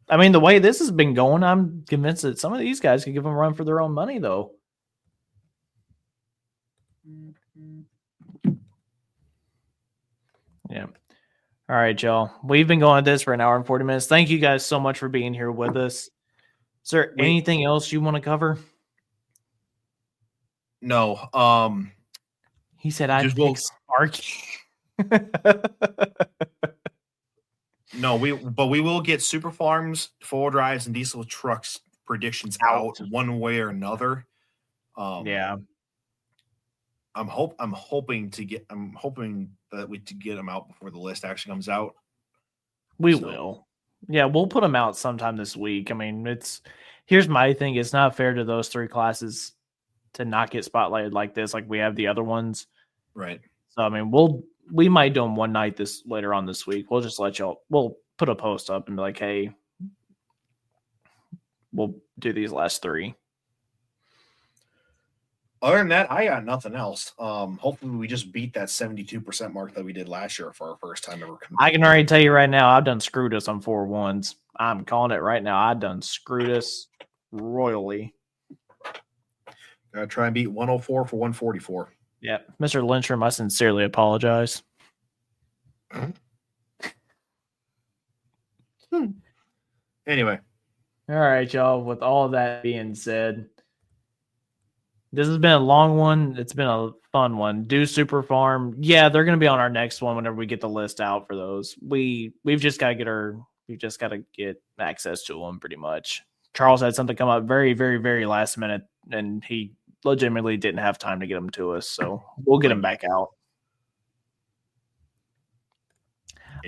I mean, the way this has been going, I'm convinced that some of these guys could give them a run for their own money, though. Yeah. All right, y'all. We've been going at this for an hour and 40 minutes. Thank you guys so much for being here with us. Is there anything else you want to cover? No. He said I'd pick Sparky. No, we will get Super Farms, 4 drives, and diesel trucks predictions out one way or another. Yeah. I'm hoping that we to get them out before the list actually comes out. We will. Yeah, we'll put them out sometime this week. I mean, here's my thing. It's not fair to those 3 classes to not get spotlighted like this, like we have the other ones. Right. So, I mean, we might do them one night later on this week. We'll just we'll put a post up and be like, hey, we'll do these last 3. Other than that, I got nothing else. Hopefully we just beat that 72% mark that we did last year for our first time ever. I can already tell you right now, I've done screwed us on 4-1s. I'm calling it right now. I've done screwed us royally. Gotta try and beat 104 for 144. Yeah. Mr. Lindstrom, I sincerely apologize. Anyway. All right, y'all. With all of that being said, this has been a long one. It's been a fun one. Do Super Farm. Yeah, they're going to be on our next one whenever we get the list out for those. We've just got to get access to them pretty much. Charles had something come up very, very, very last minute, and he legitimately didn't have time to get them to us. So we'll get them back out.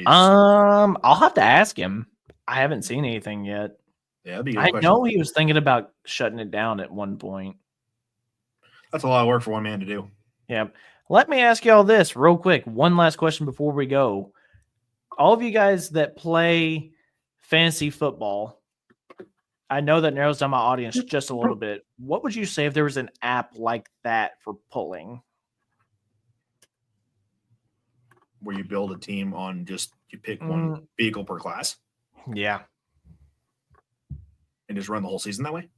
I'll have to ask him. I haven't seen anything yet. Yeah, that'd be a good question. Know he was thinking about shutting it down at one point. That's a lot of work for one man to do. Yeah. Let me ask y'all this real quick. One last question before we go. All of you guys that play fantasy football, I know that narrows down my audience just a little bit. What would you say if there was an app like that for pulling? Where you build a team on you pick one vehicle per class? Yeah. And just run the whole season that way?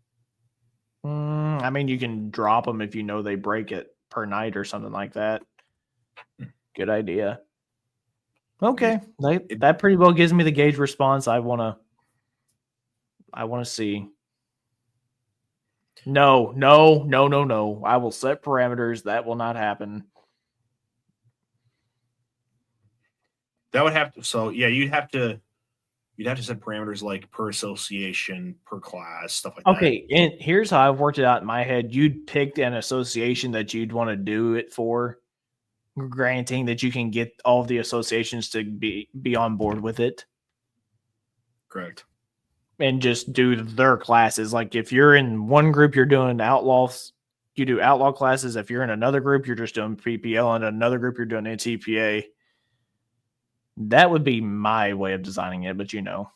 I mean, you can drop them if you know they break it per night or something like that. Good idea. Okay. That pretty well gives me the gauge response I want to see. No. I will set parameters. That will not happen. That would have to. So yeah, you'd have to set parameters like per association, per class, stuff like that. Okay, and here's how I've worked it out in my head. You'd pick an association that you'd want to do it for, granting that you can get all of the associations to be on board with it. Correct. And just do their classes. Like if you're in one group, you're doing outlaws, you do outlaw classes. If you're in another group, you're just doing PPL, and another group, you're doing NTPA. That would be my way of designing it, but you know.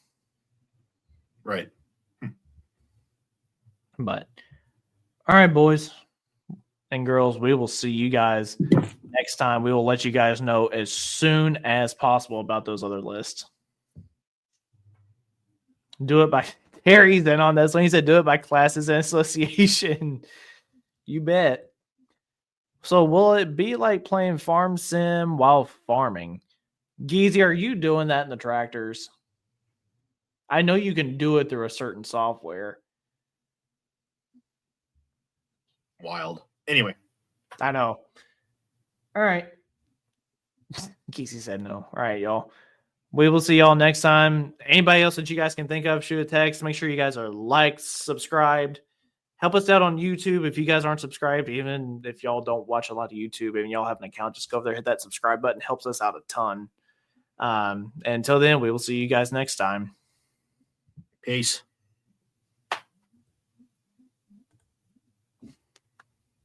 Right. But all right, boys and girls, we will see you guys next time. We will let you guys know as soon as possible about those other lists. Do it by Harry's in on this one. He said do it by classes and association. You bet. So will it be like playing farm sim while farming? Geezy, are you doing that in the tractors? I know you can do it through a certain software. Wild. Anyway. I know. All right. Geezy said no. All right, y'all. We will see y'all next time. Anybody else that you guys can think of, shoot a text. Make sure you guys are liked, subscribed. Help us out on YouTube if you guys aren't subscribed. Even if y'all don't watch a lot of YouTube and y'all have an account, just go over there, hit that subscribe button. It helps us out a ton. Until then, we will see you guys next time. Peace.